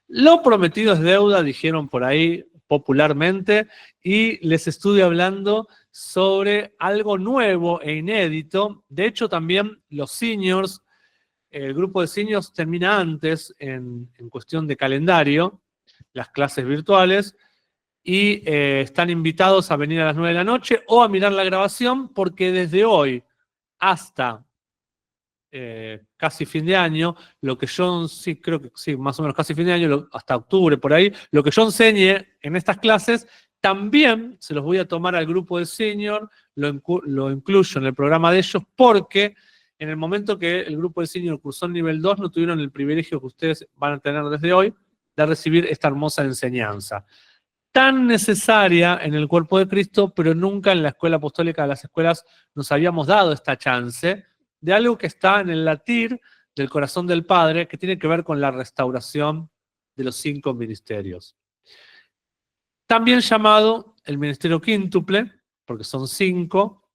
Lo prometido es deuda, dijeron por ahí popularmente, y les estuve hablando sobre algo nuevo e inédito. De hecho, también los seniors, el grupo de seniors termina antes en cuestión de calendario, las clases virtuales, y están invitados a venir a las 9 de la noche o a mirar la grabación, porque desde hoy hasta casi fin de año, lo que yo, sí, creo que sí, más o menos casi fin de año, hasta octubre por ahí, lo que yo enseñe en estas clases, también se los voy a tomar al grupo de senior, lo incluyo en el programa de ellos, porque en el momento que el grupo de senior cursó el nivel 2, no tuvieron el privilegio que ustedes van a tener desde hoy de recibir esta hermosa enseñanza. Tan necesaria en el cuerpo de Cristo, pero nunca en la escuela apostólica de las escuelas nos habíamos dado esta chance de algo que está en el latir del corazón del Padre, que tiene que ver con la restauración de los 5 ministerios. También llamado el ministerio quíntuple, porque son 5.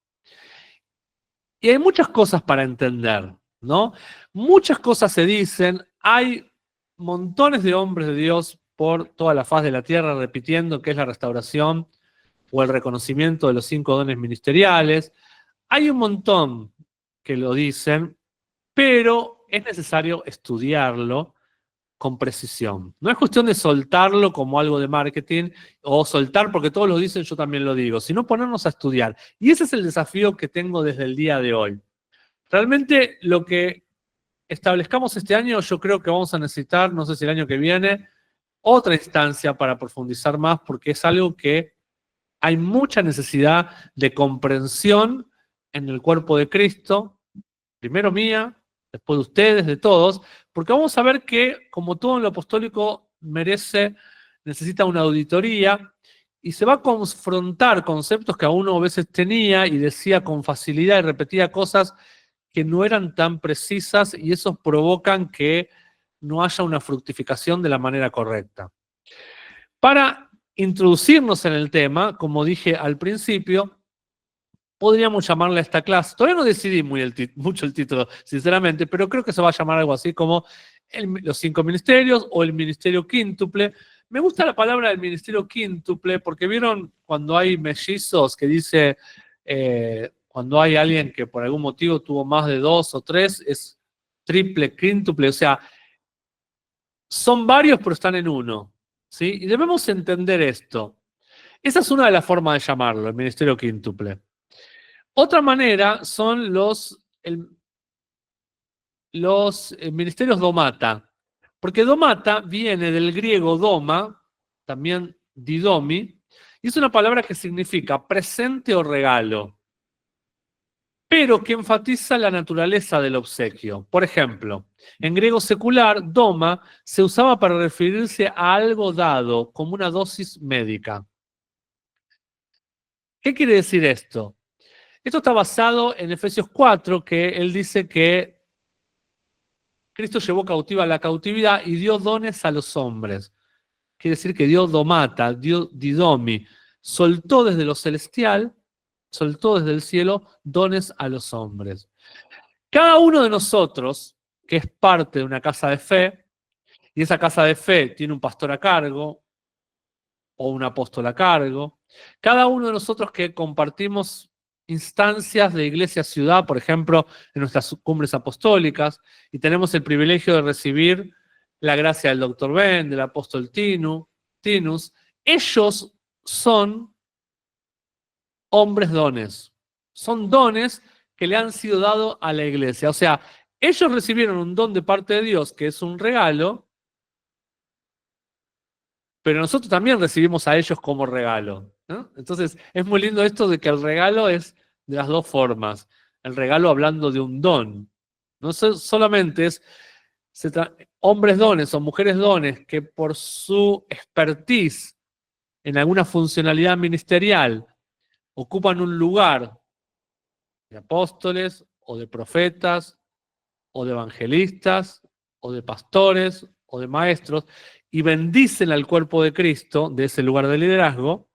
Y hay muchas cosas para entender, ¿no? Muchas cosas se dicen, hay montones de hombres de Dios por toda la faz de la tierra repitiendo que es la restauración o el reconocimiento de los 5 dones ministeriales. Hay un montón que lo dicen, pero es necesario estudiarlo con precisión. No es cuestión de soltarlo como algo de marketing o soltar porque todos lo dicen, yo también lo digo, sino ponernos a estudiar. Y ese es el desafío que tengo desde el día de hoy. Realmente lo que establezcamos este año, yo creo que vamos a necesitar, no sé si el año que viene, otra instancia para profundizar más, porque es algo que hay mucha necesidad de comprensión en el cuerpo de Cristo, primero mía, después de ustedes, de todos, porque vamos a ver que, como todo en lo apostólico, necesita una auditoría y se va a confrontar conceptos que a uno a veces tenía y decía con facilidad y repetía cosas que no eran tan precisas y esos provocan que no haya una fructificación de la manera correcta. Para introducirnos en el tema, como dije al principio, podríamos llamarle a esta clase, todavía no decidí mucho el título, sinceramente, pero creo que se va a llamar algo así como los 5 ministerios o el ministerio quíntuple. Me gusta la palabra del ministerio quíntuple porque vieron cuando hay mellizos que dice, cuando hay alguien que por algún motivo tuvo más de 2 o 3, es triple, quíntuple, o sea, son varios pero están en uno, ¿sí? Y debemos entender esto. Esa es una de las formas de llamarlo, el ministerio quíntuple. Otra manera son los ministerios domata, porque domata viene del griego doma, también didomi, y es una palabra que significa presente o regalo, pero que enfatiza la naturaleza del obsequio. Por ejemplo, en griego secular, doma se usaba para referirse a algo dado, como una dosis médica. ¿Qué quiere decir esto? Esto está basado en Efesios 4, que él dice que Cristo llevó cautiva la cautividad y dio dones a los hombres. Quiere decir que dio domata, dio didomi, soltó desde lo celestial, soltó desde el cielo dones a los hombres. Cada uno de nosotros, que es parte de una casa de fe, y esa casa de fe tiene un pastor a cargo o un apóstol a cargo, cada uno de nosotros que compartimos instancias de iglesia ciudad, por ejemplo, en nuestras cumbres apostólicas, y tenemos el privilegio de recibir la gracia del Dr. Ben, del apóstol Tinus, ellos son hombres dones. Son dones que le han sido dados a la iglesia. O sea, ellos recibieron un don de parte de Dios, que es un regalo, pero nosotros también recibimos a ellos como regalo, ¿no? Entonces, es muy lindo esto de que el regalo es de las dos formas. El regalo hablando de un don. No solamente es hombres dones o mujeres dones que por su expertise en alguna funcionalidad ministerial ocupan un lugar de apóstoles o de profetas o de evangelistas o de pastores o de maestros y bendicen al cuerpo de Cristo de ese lugar de liderazgo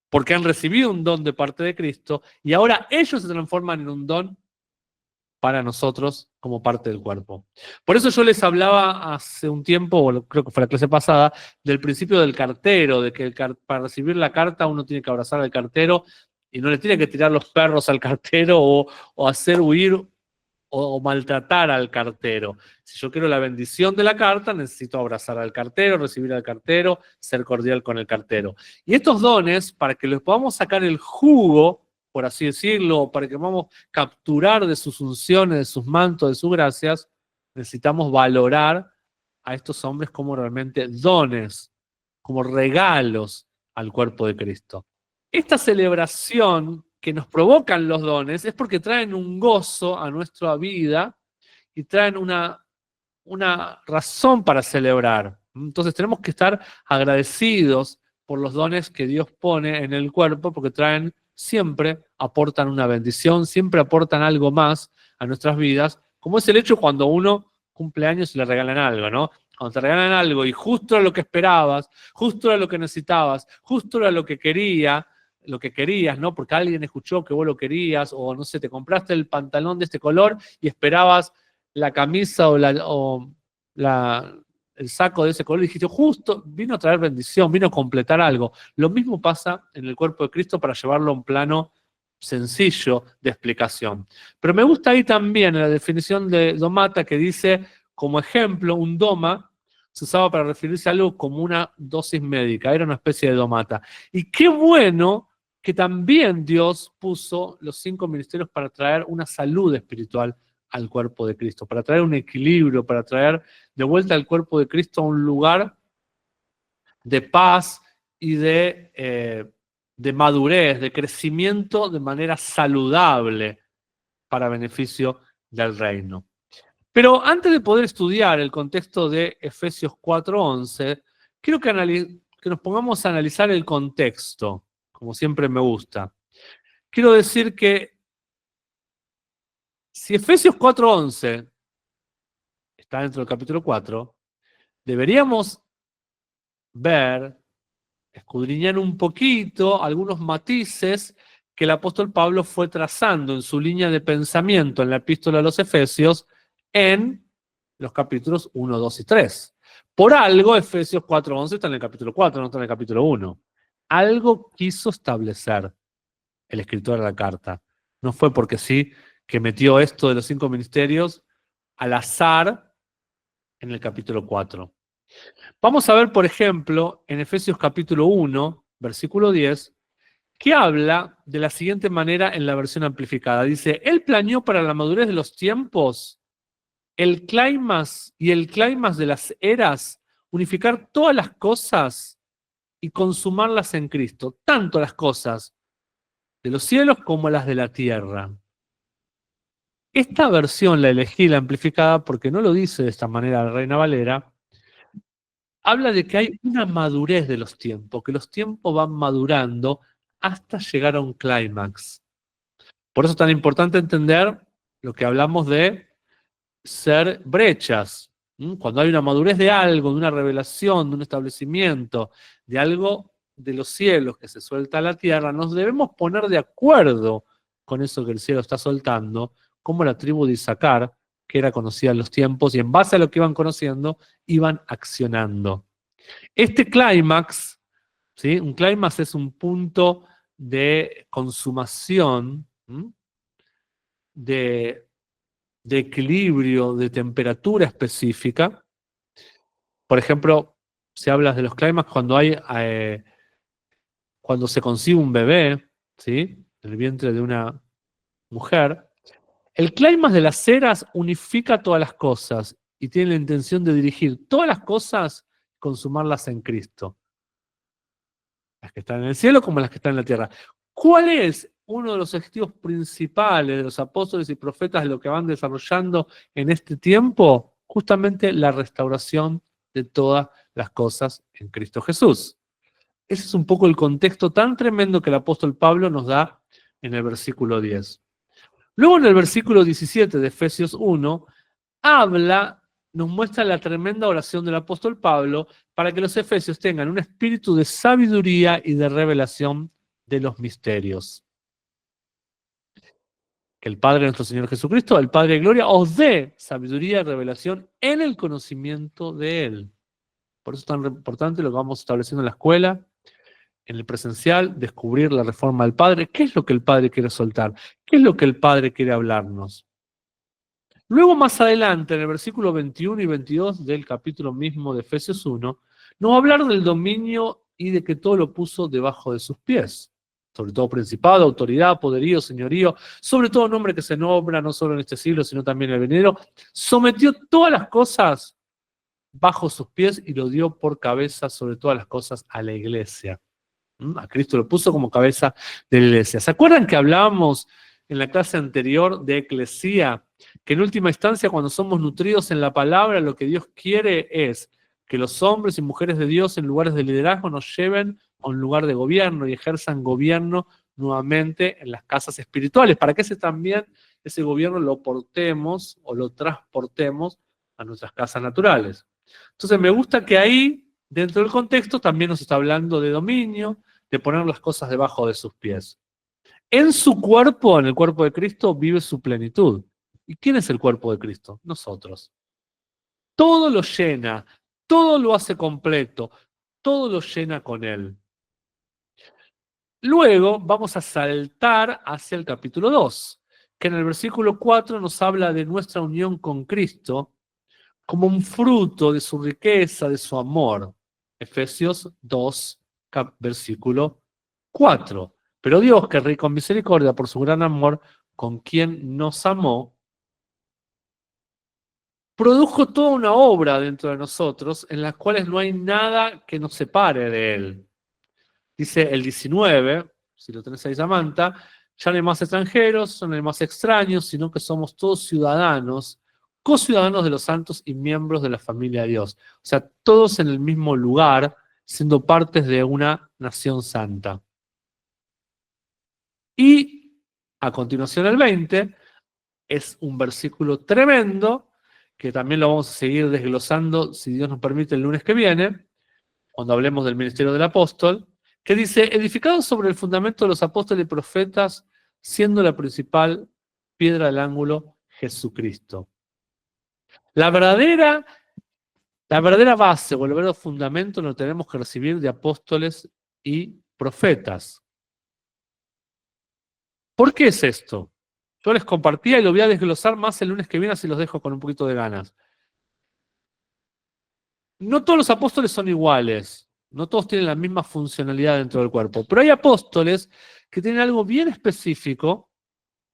porque han recibido un don de parte de Cristo y ahora ellos se transforman en un don para nosotros como parte del cuerpo. Por eso yo les hablaba hace un tiempo, o creo que fue la clase pasada, del principio del cartero, de que para recibir la carta uno tiene que abrazar al cartero y no le tiene que tirar los perros al cartero o hacer huir o maltratar al cartero. Si yo quiero la bendición de la carta, necesito abrazar al cartero, recibir al cartero, ser cordial con el cartero. Y estos dones, para que les podamos sacar el jugo, por así decirlo, para que podamos capturar de sus unciones, de sus mantos, de sus gracias, necesitamos valorar a estos hombres como realmente dones, como regalos al cuerpo de Cristo. Esta celebración que nos provocan los dones es porque traen un gozo a nuestra vida y traen una razón para celebrar. Entonces tenemos que estar agradecidos por los dones que Dios pone en el cuerpo porque traen, siempre aportan una bendición, siempre aportan algo más a nuestras vidas, como es el hecho cuando uno cumple años y le regalan algo, ¿no? Cuando te regalan algo y justo era lo que esperabas, justo era lo que necesitabas, justo era lo que querías, ¿no? Porque alguien escuchó que vos lo querías, o no sé, te compraste el pantalón de este color y esperabas la camisa el saco de ese color y dijiste, justo vino a traer bendición, vino a completar algo. Lo mismo pasa en el cuerpo de Cristo para llevarlo a un plano sencillo de explicación. Pero me gusta ahí también la definición de domata que dice, como ejemplo, un doma se usaba para referirse a algo como una dosis médica, era una especie de domata. Y qué bueno que también Dios puso los 5 ministerios para traer una salud espiritual al cuerpo de Cristo, para traer un equilibrio, para traer de vuelta al cuerpo de Cristo a un lugar de paz y de madurez, de crecimiento de manera saludable para beneficio del reino. Pero antes de poder estudiar el contexto de Efesios 4:11, quiero que nos pongamos a analizar el contexto, como siempre me gusta. Quiero decir que si Efesios 4:11 está dentro del capítulo 4, deberíamos ver, escudriñar un poquito algunos matices que el apóstol Pablo fue trazando en su línea de pensamiento en la epístola a los Efesios en los capítulos 1, 2 y 3. Por algo, Efesios 4:11 está en el capítulo 4, no está en el capítulo 1. Algo quiso establecer el escritor de la carta. No fue porque sí que metió esto de los 5 ministerios al azar en el capítulo 4. Vamos a ver, por ejemplo, en Efesios capítulo 1, versículo 10, que habla de la siguiente manera en la versión amplificada. Dice, Él planeó para la madurez de los tiempos el clímax y el clímax de las eras, unificar todas las cosas y consumarlas en Cristo, tanto las cosas de los cielos como las de la tierra. Esta versión la elegí, la amplificada, porque no lo dice de esta manera la Reina Valera. Habla de que hay una madurez de los tiempos, que los tiempos van madurando hasta llegar a un clímax. Por eso es tan importante entender lo que hablamos de ser brechas. Cuando hay una madurez de algo, de una revelación, de un establecimiento, de algo de los cielos que se suelta a la tierra, nos debemos poner de acuerdo con eso que el cielo está soltando, como la tribu de Isaacar, que era conocida en los tiempos, y en base a lo que iban conociendo, iban accionando. Este clímax, ¿sí? Un clímax es un punto de consumación, de equilibrio, de temperatura específica. Por ejemplo, se habla de los clímax cuando se concibe un bebé, ¿sí? En el vientre de una mujer. El clímax de las eras unifica todas las cosas y tiene la intención de dirigir todas las cosas, consumarlas en Cristo. Las que están en el cielo como las que están en la tierra. ¿Cuál es uno de los objetivos principales de los apóstoles y profetas de lo que van desarrollando en este tiempo? Justamente la restauración de todas las cosas en Cristo Jesús. Ese es un poco el contexto tan tremendo que el apóstol Pablo nos da en el versículo 10. Luego en el versículo 17 de Efesios 1, nos muestra la tremenda oración del apóstol Pablo para que los efesios tengan un espíritu de sabiduría y de revelación de los misterios. que el Padre de nuestro Señor Jesucristo, el Padre de gloria, os dé sabiduría y revelación en el conocimiento de Él. Por eso es tan importante lo que vamos estableciendo en la escuela, en el presencial, descubrir la reforma del Padre. ¿Qué es lo que el Padre quiere soltar? ¿Qué es lo que el Padre quiere hablarnos? Luego, más adelante, en el versículo 21 y 22 del capítulo mismo de Efesios 1, nos va a hablar del dominio y de que todo lo puso debajo de sus pies. Sobre todo principado, autoridad, poderío, señorío, sobre todo nombre que se nombra no solo en este siglo, sino también en el venidero. Sometió todas las cosas bajo sus pies y lo dio por cabeza sobre todas las cosas a la iglesia. A Cristo lo puso como cabeza de la iglesia. ¿Se acuerdan que hablábamos en la clase anterior de eclesía? Que en última instancia, cuando somos nutridos en la palabra, lo que Dios quiere es que los hombres y mujeres de Dios en lugares de liderazgo nos lleven a un lugar de gobierno y ejerzan gobierno nuevamente en las casas espirituales, para que ese gobierno lo portemos o lo transportemos a nuestras casas naturales. Entonces me gusta que ahí, dentro del contexto, también nos está hablando de dominio, de poner las cosas debajo de sus pies. En su cuerpo, en el cuerpo de Cristo, vive su plenitud. ¿Y quién es el cuerpo de Cristo? Nosotros. Todo lo llena, todo lo hace completo, todo lo llena con Él. Luego vamos a saltar hacia el capítulo 2, que en el versículo 4 nos habla de nuestra unión con Cristo como un fruto de su riqueza, de su amor. Efesios 2, versículo 4. Pero Dios, que es rico en misericordia por su gran amor, con quien nos amó, produjo toda una obra dentro de nosotros en las cuales no hay nada que nos separe de Él. Dice el 19, si lo tenés ahí, Samantha, ya no hay más extranjeros, ya no hay más extraños, sino que somos todos ciudadanos, co-ciudadanos de los santos y miembros de la familia de Dios. O sea, todos en el mismo lugar, siendo partes de una nación santa. Y a continuación el 20 es un versículo tremendo, que también lo vamos a seguir desglosando, si Dios nos permite, el lunes que viene, cuando hablemos del ministerio del apóstol, que dice, edificados sobre el fundamento de los apóstoles y profetas, siendo la principal piedra del ángulo Jesucristo. La verdadera base o el verdadero fundamento lo tenemos que recibir de apóstoles y profetas. ¿Por qué es esto? Yo les compartía y lo voy a desglosar más el lunes que viene, así los dejo con un poquito de ganas. No todos los apóstoles son iguales, no todos tienen la misma funcionalidad dentro del cuerpo, pero hay apóstoles que tienen algo bien específico,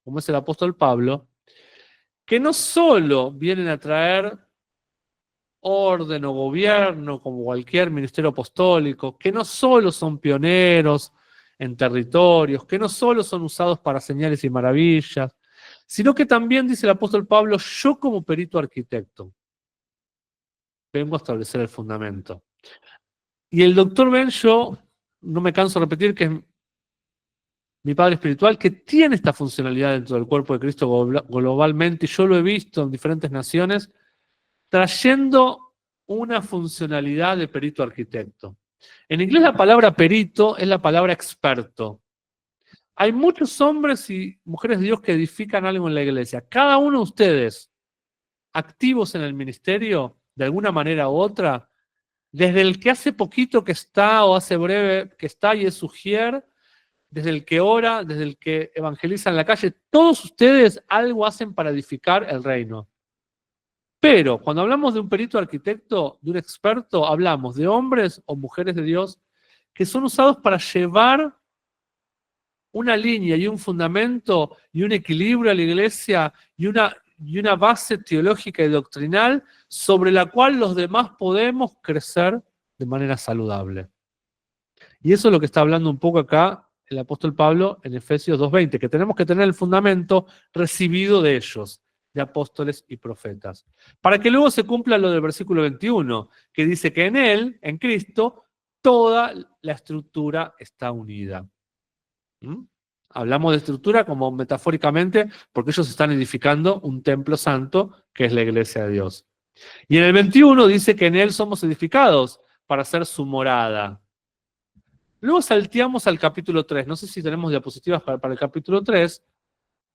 como es el apóstol Pablo, que no solo vienen a traer orden o gobierno como cualquier ministerio apostólico, que no solo son pioneros en territorios, que no solo son usados para señales y maravillas, sino que también, dice el apóstol Pablo, yo como perito arquitecto vengo a establecer el fundamento. Y el doctor Ben, yo no me canso de repetir que es mi padre espiritual, que tiene esta funcionalidad dentro del cuerpo de Cristo globalmente, y yo lo he visto en diferentes naciones, trayendo una funcionalidad de perito arquitecto. En inglés la palabra perito es la palabra experto. Hay muchos hombres y mujeres de Dios que edifican algo en la iglesia. Cada uno de ustedes, activos en el ministerio, de alguna manera u otra, desde el que hace poquito que está o hace breve que está y es sugier, desde el que ora, desde el que evangeliza en la calle, todos ustedes algo hacen para edificar el reino. Pero cuando hablamos de un perito arquitecto, de un experto, hablamos de hombres o mujeres de Dios que son usados para llevar una línea y un fundamento y un equilibrio a la iglesia y una base teológica y doctrinal sobre la cual los demás podemos crecer de manera saludable. Y eso es lo que está hablando un poco acá el apóstol Pablo en Efesios 2:20, que tenemos que tener el fundamento recibido de ellos, de apóstoles y profetas. Para que luego se cumpla lo del versículo 21, que dice que en Él, en Cristo, toda la estructura está unida. Hablamos de estructura como metafóricamente, porque ellos están edificando un templo santo, que es la iglesia de Dios. Y en el 21 dice que en Él somos edificados para ser su morada. Luego salteamos al capítulo 3. No sé si tenemos diapositivas para el capítulo 3,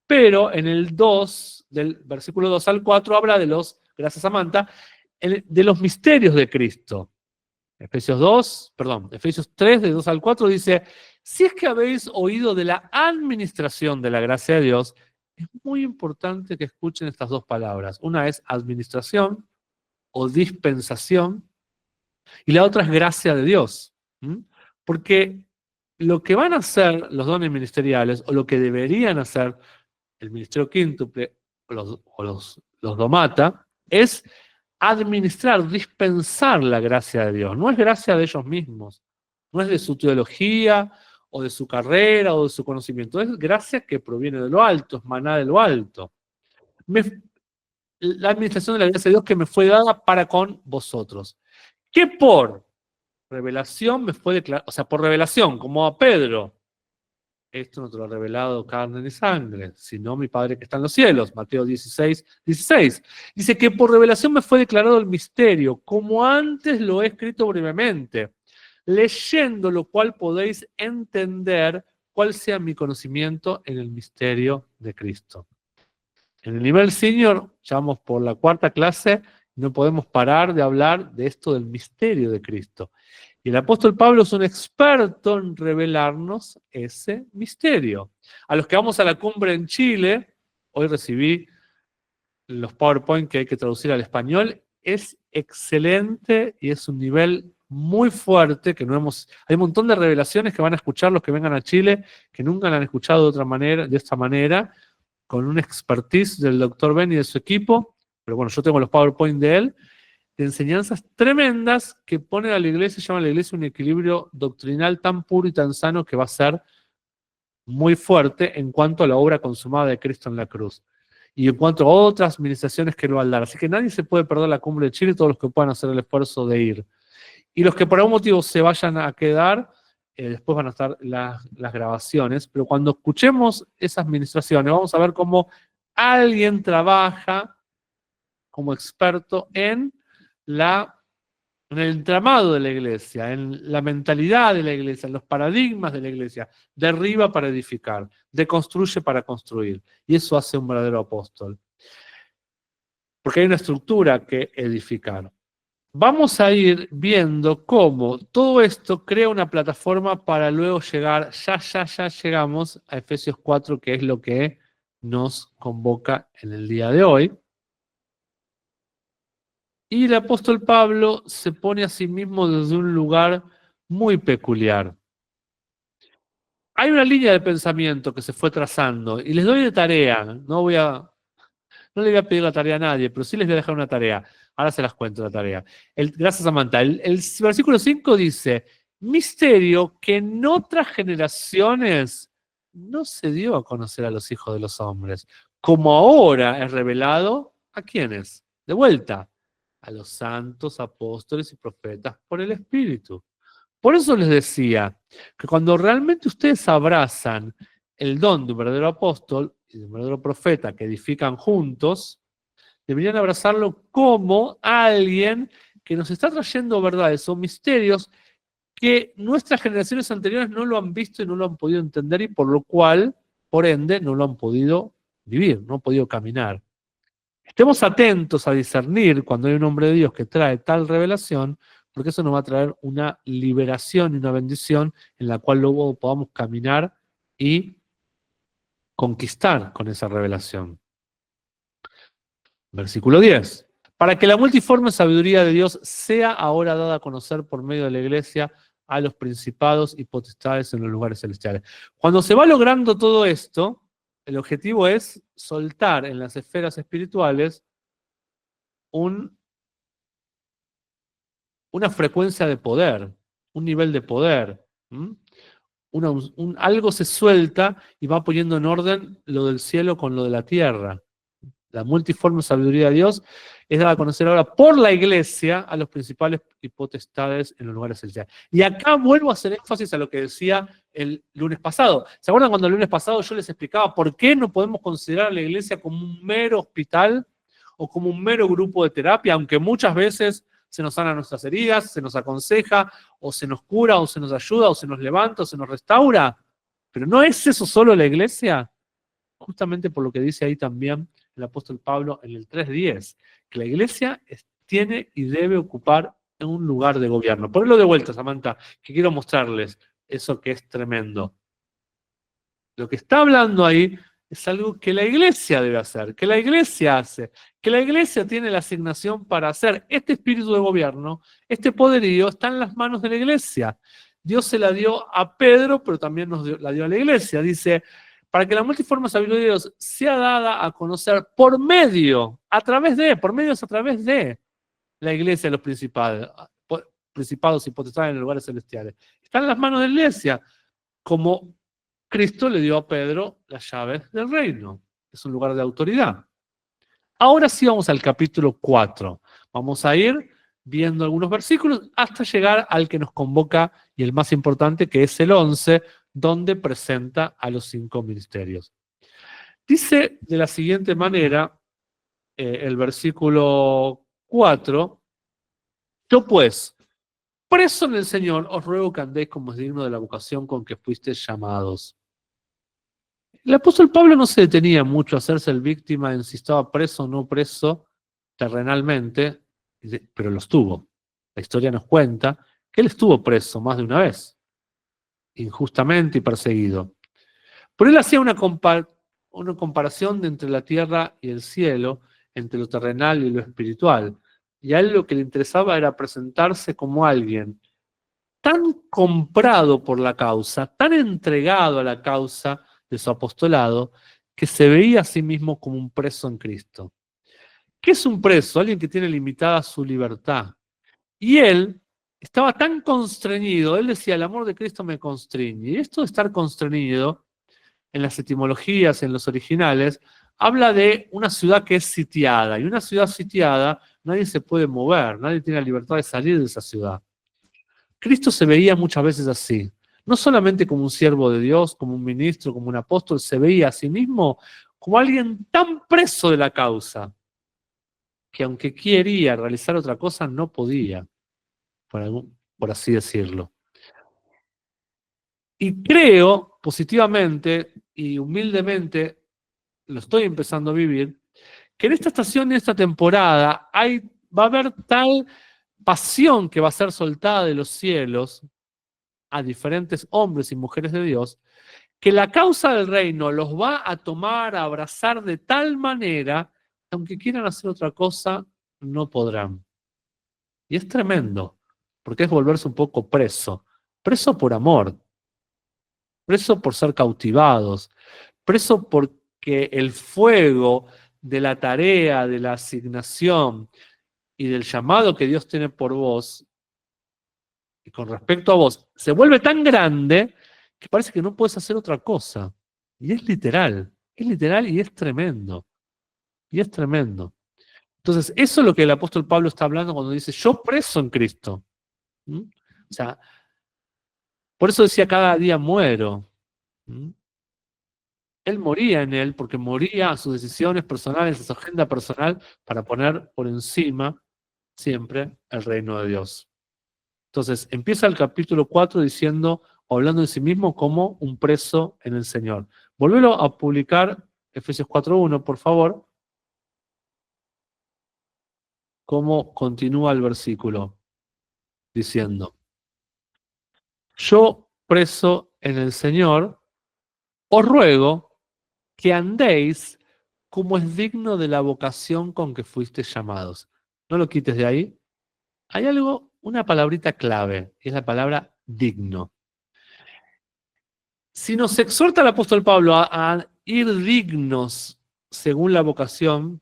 Pero en el 2, del versículo 2 al 4, habla de los, gracias Samantha, de los misterios de Cristo. Efesios 3, de 2 al 4 dice, si es que habéis oído de la administración de la gracia de Dios, es muy importante que escuchen estas dos palabras. Una es administración o dispensación y la otra es gracia de Dios. ¿Mm? Porque lo que van a hacer los dones ministeriales o lo que deberían hacer el ministerio quíntuple los domata es administrar, dispensar la gracia de Dios. No es gracia de ellos mismos, no es de su teología o de su carrera o de su conocimiento, es gracia que proviene de lo alto, es maná de lo alto. La administración de la gracia de Dios que me fue dada para con vosotros. Que por revelación me fue declarado, o sea, por revelación, como a Pedro, esto no te lo ha revelado carne ni sangre, sino mi Padre que está en los cielos. Mateo 16, 16. Dice que por revelación me fue declarado el misterio, como antes lo he escrito brevemente, leyendo lo cual podéis entender cuál sea mi conocimiento en el misterio de Cristo. En el nivel senior, ya vamos por la cuarta clase, no podemos parar de hablar de esto del misterio de Cristo. Y el apóstol Pablo es un experto en revelarnos ese misterio. A los que vamos a la cumbre en Chile, hoy recibí los PowerPoint que hay que traducir al español, es excelente y es un nivel muy fuerte, que no hemos, hay un montón de revelaciones que van a escuchar los que vengan a Chile, que nunca la han escuchado de otra manera, de esta manera, con un expertise del doctor Ben y de su equipo, pero bueno, yo tengo los PowerPoint de él, de enseñanzas tremendas que pone a la iglesia, llama a la iglesia un equilibrio doctrinal tan puro y tan sano que va a ser muy fuerte en cuanto a la obra consumada de Cristo en la cruz y en cuanto a otras ministraciones que lo van a dar. Así que nadie se puede perder la cumbre de Chile, todos los que puedan hacer el esfuerzo de ir. Y los que por algún motivo se vayan a quedar, después van a estar las grabaciones, pero cuando escuchemos esas ministraciones vamos a ver cómo alguien trabaja como experto en el entramado de la iglesia, en la mentalidad de la iglesia, en los paradigmas de la iglesia, derriba para edificar, deconstruye para construir. Y eso hace un verdadero apóstol. Porque hay una estructura que edificar. Vamos a ir viendo cómo todo esto crea una plataforma para luego llegar, ya llegamos a Efesios 4, que es lo que nos convoca en el día de hoy. Y el apóstol Pablo se pone a sí mismo desde un lugar muy peculiar. Hay una línea de pensamiento que se fue trazando y les doy de tarea, no le voy a pedir la tarea a nadie, pero sí les voy a dejar una tarea. Ahora se las cuento la tarea. Gracias, Samantha. El versículo 5 dice, misterio que en otras generaciones no se dio a conocer a los hijos de los hombres, como ahora es revelado, ¿a quiénes? De vuelta, a los santos, apóstoles y profetas por el Espíritu. Por eso les decía que cuando realmente ustedes abrazan el don de un verdadero apóstol y de un verdadero profeta que edifican juntos, deberían abrazarlo como alguien que nos está trayendo verdades o misterios que nuestras generaciones anteriores no lo han visto y no lo han podido entender y por lo cual, por ende, no lo han podido vivir, no han podido caminar. Estemos atentos a discernir cuando hay un hombre de Dios que trae tal revelación, porque eso nos va a traer una liberación y una bendición en la cual luego podamos caminar y conquistar con esa revelación. Versículo 10. Para que la multiforme sabiduría de Dios sea ahora dada a conocer por medio de la iglesia a los principados y potestades en los lugares celestiales. Cuando se va logrando todo esto, el objetivo es soltar en las esferas espirituales una frecuencia de poder, un nivel de poder. Algo se suelta y va poniendo en orden lo del cielo con lo de la tierra. La multiforme sabiduría de Dios es dada a conocer ahora por la iglesia a los principales y potestades en los lugares celestiales. Y acá vuelvo a hacer énfasis a lo que decía el lunes pasado. ¿Se acuerdan cuando el lunes pasado yo les explicaba por qué no podemos considerar a la iglesia como un mero hospital o como un mero grupo de terapia, aunque muchas veces se nos sanan nuestras heridas, se nos aconseja, o se nos cura, o se nos ayuda, o se nos levanta, o se nos restaura? ¿Pero no es eso solo la iglesia? justamente por lo que dice ahí también el apóstol Pablo en el 3:10, que la iglesia tiene y debe ocupar un lugar de gobierno. Ponelo de vuelta, Samantha, que quiero mostrarles eso que es tremendo. Lo que está hablando ahí es algo que la iglesia debe hacer, que la iglesia hace, que la iglesia tiene la asignación para hacer. Este espíritu de gobierno, este poderío, está en las manos de la iglesia. Dios se la dio a Pedro, pero también la dio a la iglesia. Dice, para que la multiforme sabiduría de Dios sea dada a conocer por medio, a través de, por medios a través de la iglesia, los principados y potestades en los lugares celestiales. Están en las manos de la iglesia, como Cristo le dio a Pedro las llaves del reino. Es un lugar de autoridad. Ahora sí vamos al capítulo 4. Vamos a ir viendo algunos versículos hasta llegar al que nos convoca y el más importante, que es el 11, donde presenta a los 5 ministerios. Dice de la siguiente manera el versículo 4, yo pues, preso en el Señor, os ruego que andéis como es digno de la vocación con que fuisteis llamados. El apóstol Pablo no se detenía mucho a hacerse el víctima en si estaba preso o no preso terrenalmente, pero lo estuvo. La historia nos cuenta que él estuvo preso más de una vez, injustamente y perseguido. Pero él hacía una comparación entre la tierra y el cielo, entre lo terrenal y lo espiritual. Y a él lo que le interesaba era presentarse como alguien tan comprado por la causa, tan entregado a la causa de su apostolado, que se veía a sí mismo como un preso en Cristo. ¿Qué es un preso? Alguien que tiene limitada su libertad. Y él estaba tan constreñido, él decía, el amor de Cristo me constriñe. Y esto de estar constreñido, en las etimologías, en los originales, habla de una ciudad que es sitiada. Y una ciudad sitiada, nadie se puede mover, nadie tiene la libertad de salir de esa ciudad. Cristo se veía muchas veces así, no solamente como un siervo de Dios, como un ministro, como un apóstol, se veía a sí mismo como alguien tan preso de la causa, que aunque quería realizar otra cosa, no podía, por así decirlo. Y creo positivamente y humildemente, lo estoy empezando a vivir, que en esta estación, en esta temporada, va a haber tal pasión que va a ser soltada de los cielos a diferentes hombres y mujeres de Dios, que la causa del reino los va a tomar, a abrazar de tal manera, que aunque quieran hacer otra cosa, no podrán. Y es tremendo, porque es volverse un poco preso. Preso por amor, preso por ser cautivados, preso porque el fuego de la tarea, de la asignación y del llamado que Dios tiene por vos, y con respecto a vos, se vuelve tan grande que parece que no puedes hacer otra cosa. Y es literal y es tremendo. Y es tremendo. Entonces, eso es lo que el apóstol Pablo está hablando cuando dice, yo preso en Cristo. ¿Mm? O sea, por eso decía, cada día muero. ¿Mm? Él moría en él porque moría a sus decisiones personales, a su agenda personal, para poner por encima siempre el reino de Dios. Entonces, empieza el capítulo 4 diciendo, hablando de sí mismo como un preso en el Señor. Volvelo a publicar, Efesios 4:1, por favor. Cómo continúa el versículo, diciendo, yo preso en el Señor, os ruego que andéis como es digno de la vocación con que fuisteis llamados. No lo quites de ahí. Hay algo, una palabrita clave, y es la palabra digno. Si nos exhorta el apóstol Pablo a ir dignos según la vocación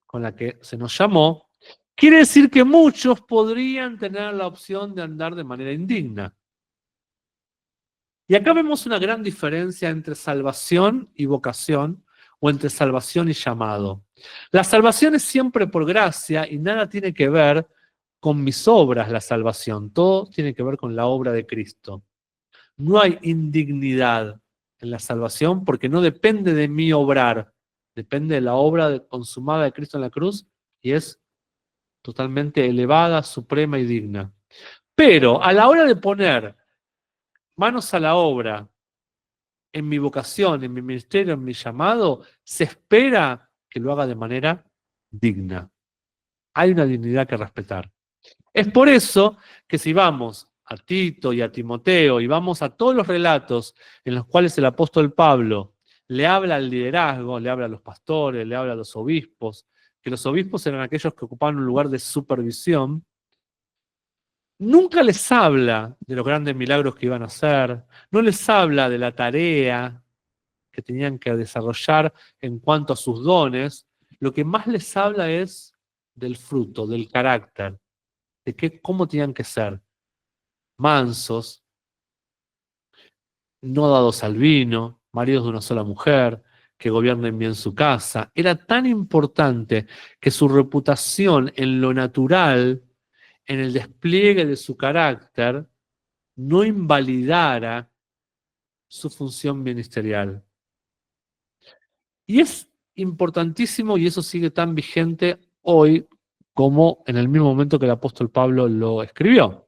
con la que se nos llamó, quiere decir que muchos podrían tener la opción de andar de manera indigna. Y acá vemos una gran diferencia entre salvación y vocación, o entre salvación y llamado. La salvación es siempre por gracia y nada tiene que ver con mis obras la salvación, todo tiene que ver con la obra de Cristo. No hay indignidad en la salvación porque no depende de mi obrar, depende de la obra consumada de Cristo en la cruz y es totalmente elevada, suprema y digna. Pero a la hora de poner manos a la obra en mi vocación, en mi ministerio, en mi llamado, se espera que lo haga de manera digna. Hay una dignidad que respetar. Es por eso que si vamos a Tito y a Timoteo y vamos a todos los relatos en los cuales el apóstol Pablo le habla al liderazgo, le habla a los pastores, le habla a los obispos, que los obispos eran aquellos que ocupaban un lugar de supervisión, nunca les habla de los grandes milagros que iban a hacer, no les habla de la tarea que tenían que desarrollar en cuanto a sus dones, lo que más les habla es del fruto, del carácter, de cómo tenían que ser, mansos, no dados al vino, maridos de una sola mujer, que gobiernen bien su casa. Era tan importante que su reputación en lo natural, en el despliegue de su carácter, no invalidara su función ministerial. Y es importantísimo, y eso sigue tan vigente hoy como en el mismo momento que el apóstol Pablo lo escribió.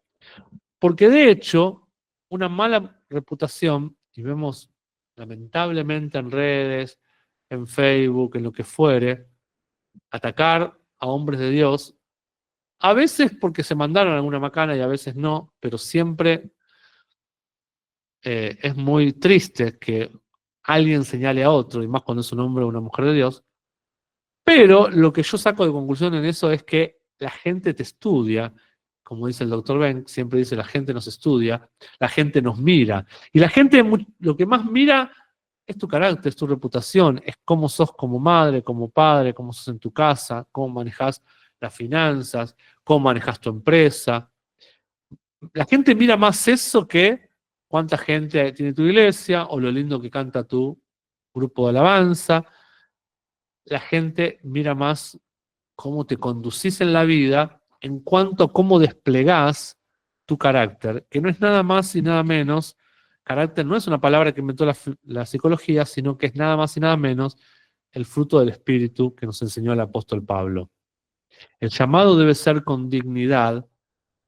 Porque de hecho, una mala reputación, y vemos lamentablemente en redes, en Facebook, en lo que fuere, atacar a hombres de Dios, a veces porque se mandaron alguna macana y a veces no, pero siempre es muy triste que alguien señale a otro, y más cuando es un hombre o una mujer de Dios. Pero lo que yo saco de conclusión en eso es que la gente te estudia, como dice el doctor Ben, siempre dice la gente nos estudia, la gente nos mira. Y la gente lo que más mira es tu carácter, es tu reputación, es cómo sos como madre, como padre, cómo sos en tu casa, cómo manejas las finanzas, cómo manejas tu empresa. La gente mira más eso que cuánta gente tiene tu iglesia o lo lindo que canta tu grupo de alabanza. La gente mira más cómo te conducís en la vida en cuanto a cómo desplegás tu carácter, que no es nada más y nada menos, carácter no es una palabra que inventó la psicología, sino que es nada más y nada menos el fruto del Espíritu que nos enseñó el apóstol Pablo. El llamado debe ser con dignidad,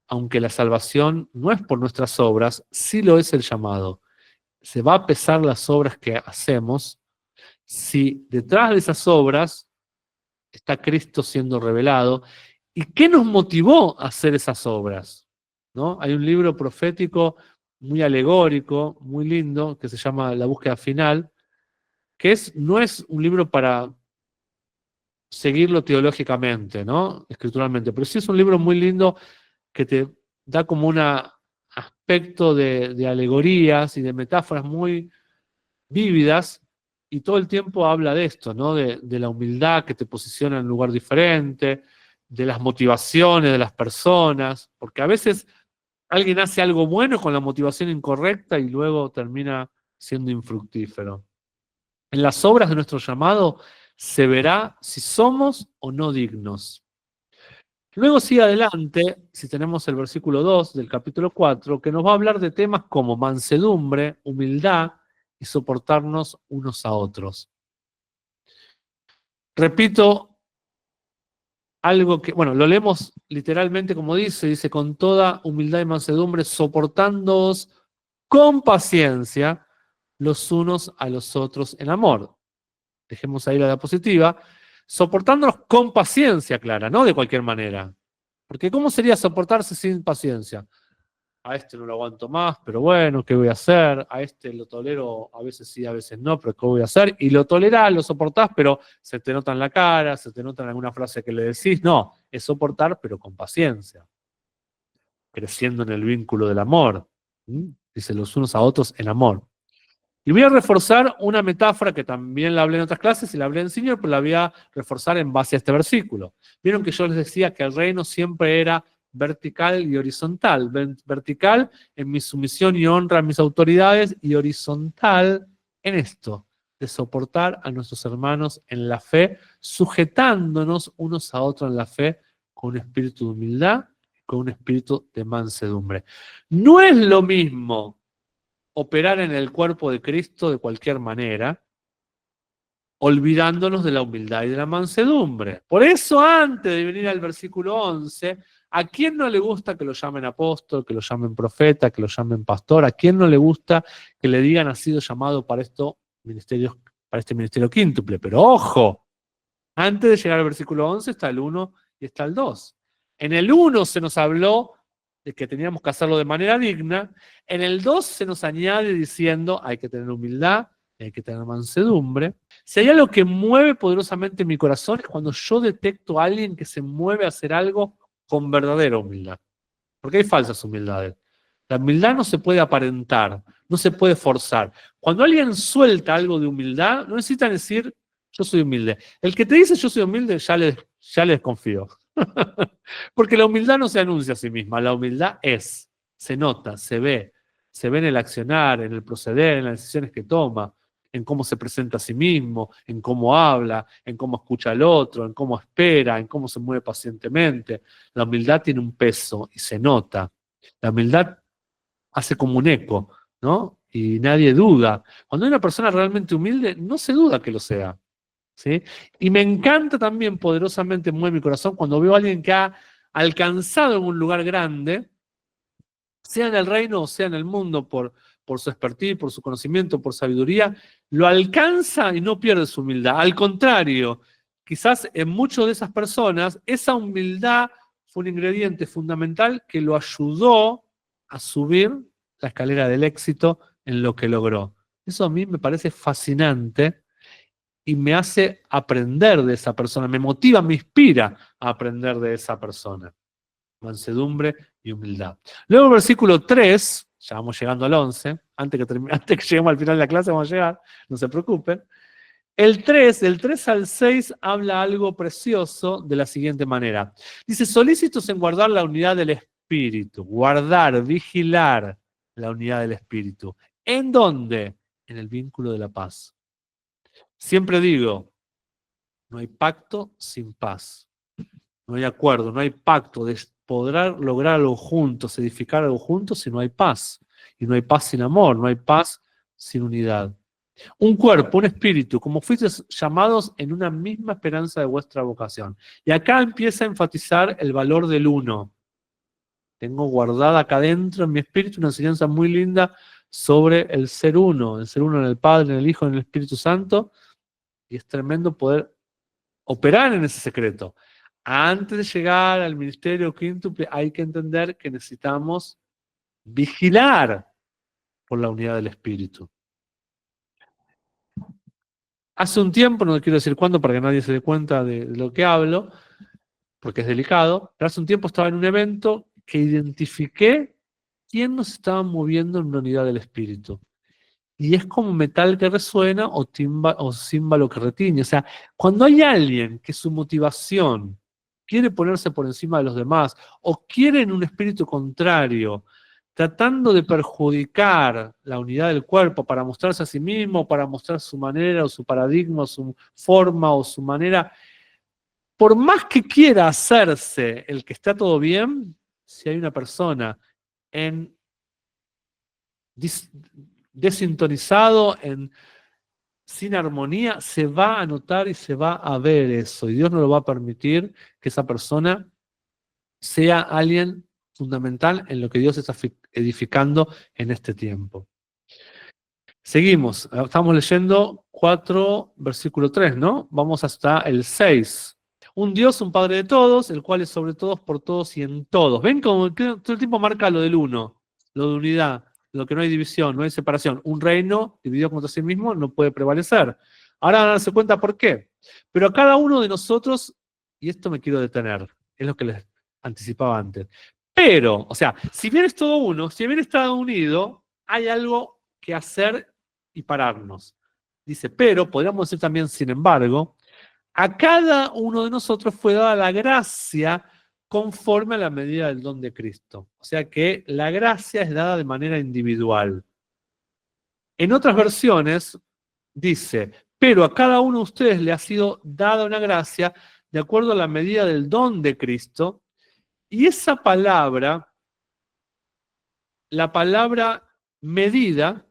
aunque la salvación no es por nuestras obras, sí lo es el llamado. Se va a pesar las obras que hacemos si detrás de esas obras está Cristo siendo revelado. ¿Y qué nos motivó a hacer esas obras? ¿No? Hay un libro profético muy alegórico, muy lindo, que se llama La búsqueda final, que no es un libro para seguirlo teológicamente, ¿no? Escrituralmente, pero sí es un libro muy lindo que te da como un aspecto de alegorías y de metáforas muy vívidas, y todo el tiempo habla de esto, ¿no? De la humildad que te posiciona en un lugar diferente, de las motivaciones de las personas, porque a veces alguien hace algo bueno con la motivación incorrecta y luego termina siendo infructífero. En las obras de nuestro llamado se verá si somos o no dignos. Luego sigue adelante, si tenemos el versículo 2 del capítulo 4, que nos va a hablar de temas como mansedumbre, humildad y soportarnos unos a otros. Repito algo que, bueno, lo leemos literalmente como dice, con toda humildad y mansedumbre, soportándoos con paciencia los unos a los otros en amor. Dejemos ahí la diapositiva. Soportándonos con paciencia, Clara, no de cualquier manera. Porque ¿cómo sería soportarse sin paciencia? A este no lo aguanto más, pero bueno, ¿qué voy a hacer? A este lo tolero, a veces sí, a veces no, pero ¿qué voy a hacer? Y lo tolerás, lo soportás, pero se te nota en la cara, se te nota en alguna frase que le decís. No, es soportar, pero con paciencia, creciendo en el vínculo del amor. Dice los unos a otros en amor. Y voy a reforzar una metáfora que también la hablé en otras clases y la hablé en Senior, pero la voy a reforzar en base a este versículo. Vieron que yo les decía que el reino siempre era vertical y horizontal. Vertical en mi sumisión y honra a mis autoridades, y horizontal en esto, de soportar a nuestros hermanos en la fe, sujetándonos unos a otros en la fe con un espíritu de humildad, con un espíritu de mansedumbre. No es lo mismo operar en el cuerpo de Cristo de cualquier manera, olvidándonos de la humildad y de la mansedumbre. Por eso, antes de venir al versículo 11, ¿A quién no le gusta que lo llamen apóstol, que lo llamen profeta, que lo llamen pastor? ¿A quién no le gusta que le digan ha sido llamado para para este ministerio quíntuple? Pero ojo, antes de llegar al versículo 11 está el 1 y está el 2. En el 1 se nos habló de que teníamos que hacerlo de manera digna. En el 2 se nos añade diciendo hay que tener humildad, hay que tener mansedumbre. Si hay algo que mueve poderosamente mi corazón es cuando yo detecto a alguien que se mueve a hacer algo con verdadera humildad. Porque hay falsas humildades. La humildad no se puede aparentar, no se puede forzar. Cuando alguien suelta algo de humildad, no necesita decir yo soy humilde. El que te dice yo soy humilde, ya le desconfío. Porque la humildad no se anuncia a sí misma, la humildad se nota, se ve en el accionar, en el proceder, en las decisiones que toma, en cómo se presenta a sí mismo, en cómo habla, en cómo escucha al otro, en cómo espera, en cómo se mueve pacientemente. La humildad tiene un peso y se nota. La humildad hace como un eco, ¿no? Y nadie duda. Cuando hay una persona realmente humilde, no se duda que lo sea. ¿Sí? Y me encanta también poderosamente, mueve mi corazón, cuando veo a alguien que ha alcanzado en un lugar grande, sea en el reino o sea en el mundo, por su expertise, por su conocimiento, por sabiduría, lo alcanza y no pierde su humildad. Al contrario, quizás en muchas de esas personas, esa humildad fue un ingrediente fundamental que lo ayudó a subir la escalera del éxito en lo que logró. Eso a mí me parece fascinante y me hace aprender de esa persona, me motiva, me inspira a aprender de esa persona. Mansedumbre y humildad. Luego el versículo 3, ya vamos llegando al 11, antes que lleguemos al final de la clase vamos a llegar, no se preocupen. El 3, del 3 al 6, habla algo precioso de la siguiente manera. Dice, solícitos en guardar la unidad del espíritu, guardar, vigilar la unidad del espíritu. ¿En dónde? En el vínculo de la paz. Siempre digo, no hay pacto sin paz. No hay acuerdo, no hay pacto de poder lograr algo juntos, edificar algo juntos si no hay paz. Y no hay paz sin amor, no hay paz sin unidad. Un cuerpo, un espíritu, como fuisteis llamados en una misma esperanza de vuestra vocación. Y acá empieza a enfatizar el valor del uno. Tengo guardada acá dentro en mi espíritu una enseñanza muy linda sobre el ser uno en el Padre, en el Hijo, en el Espíritu Santo. Y es tremendo poder operar en ese secreto. Antes de llegar al ministerio quíntuple, hay que entender que necesitamos vigilar por la unidad del Espíritu. Hace un tiempo, no quiero decir cuándo para que nadie se dé cuenta de lo que hablo, porque es delicado, pero hace un tiempo estaba en un evento que identifiqué quién nos estaba moviendo en la unidad del Espíritu. Y es como metal que resuena o címbalo que retiñe. O sea, cuando hay alguien que su motivación quiere ponerse por encima de los demás o quiere en un espíritu contrario, tratando de perjudicar la unidad del cuerpo para mostrarse a sí mismo, para mostrar su manera o su paradigma, o su forma o su manera, por más que quiera hacerse el que está todo bien, si hay una persona en desintonizado, sin armonía, se va a notar y se va a ver eso. Y Dios no lo va a permitir que esa persona sea alguien fundamental en lo que Dios está edificando en este tiempo. Seguimos, estamos leyendo 4, versículo 3, ¿no? Vamos hasta el 6. Un Dios, un Padre de todos, el cual es sobre todos, por todos y en todos. ¿Ven cómo todo el tiempo marca lo del uno, lo de unidad, lo que no hay división, no hay separación? Un reino dividido contra sí mismo no puede prevalecer. Ahora van a darse cuenta por qué. Pero a cada uno de nosotros, y esto me quiero detener, es lo que les anticipaba antes. Pero, o sea, si bien es todo uno, si bien está unido, hay algo que hacer y pararnos. Dice, pero, podríamos decir también, sin embargo, a cada uno de nosotros fue dada la gracia conforme a la medida del don de Cristo. O sea que la gracia es dada de manera individual. En otras versiones dice, pero a cada uno de ustedes le ha sido dada una gracia de acuerdo a la medida del don de Cristo. Y esa palabra, la palabra medida,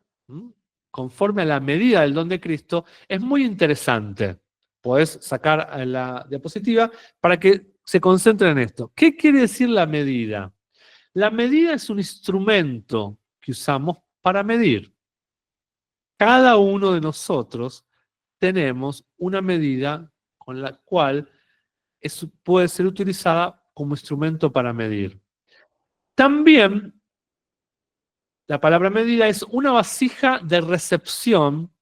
conforme a la medida del don de Cristo, es muy interesante. Podés sacar la diapositiva para que se concentra en esto. ¿Qué quiere decir la medida? La medida es un instrumento que usamos para medir. Cada uno de nosotros tenemos una medida con la cual puede ser utilizada como instrumento para medir. También la palabra medida es una vasija de recepción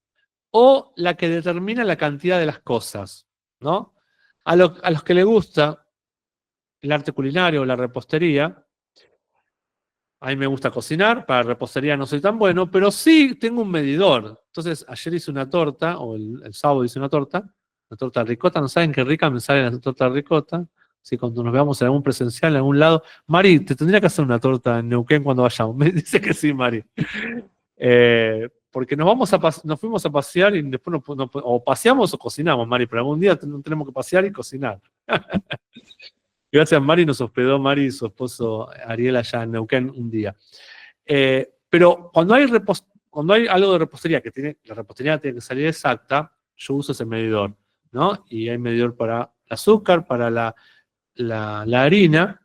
o la que determina la cantidad de las cosas, ¿no? A los que les gusta el arte culinario o la repostería, a mí me gusta cocinar, para repostería no soy tan bueno, pero sí tengo un medidor. Entonces, ayer hice una torta, o el sábado hice una torta de ricota, no saben qué rica me sale la torta de ricota. Sí, cuando nos veamos en algún presencial, en algún lado. Mari, te tendría que hacer una torta en Neuquén cuando vayamos. Me dice que sí, Mari. Porque nos fuimos a pasear y después o paseamos o cocinamos, Mari, pero algún día tenemos que pasear y cocinar. Gracias, Mari, nos hospedó Mari y su esposo Ariel allá en Neuquén un día. Pero cuando hay algo de repostería, la repostería tiene que salir exacta, yo uso ese medidor, ¿no? Y hay medidor para el azúcar, para la harina,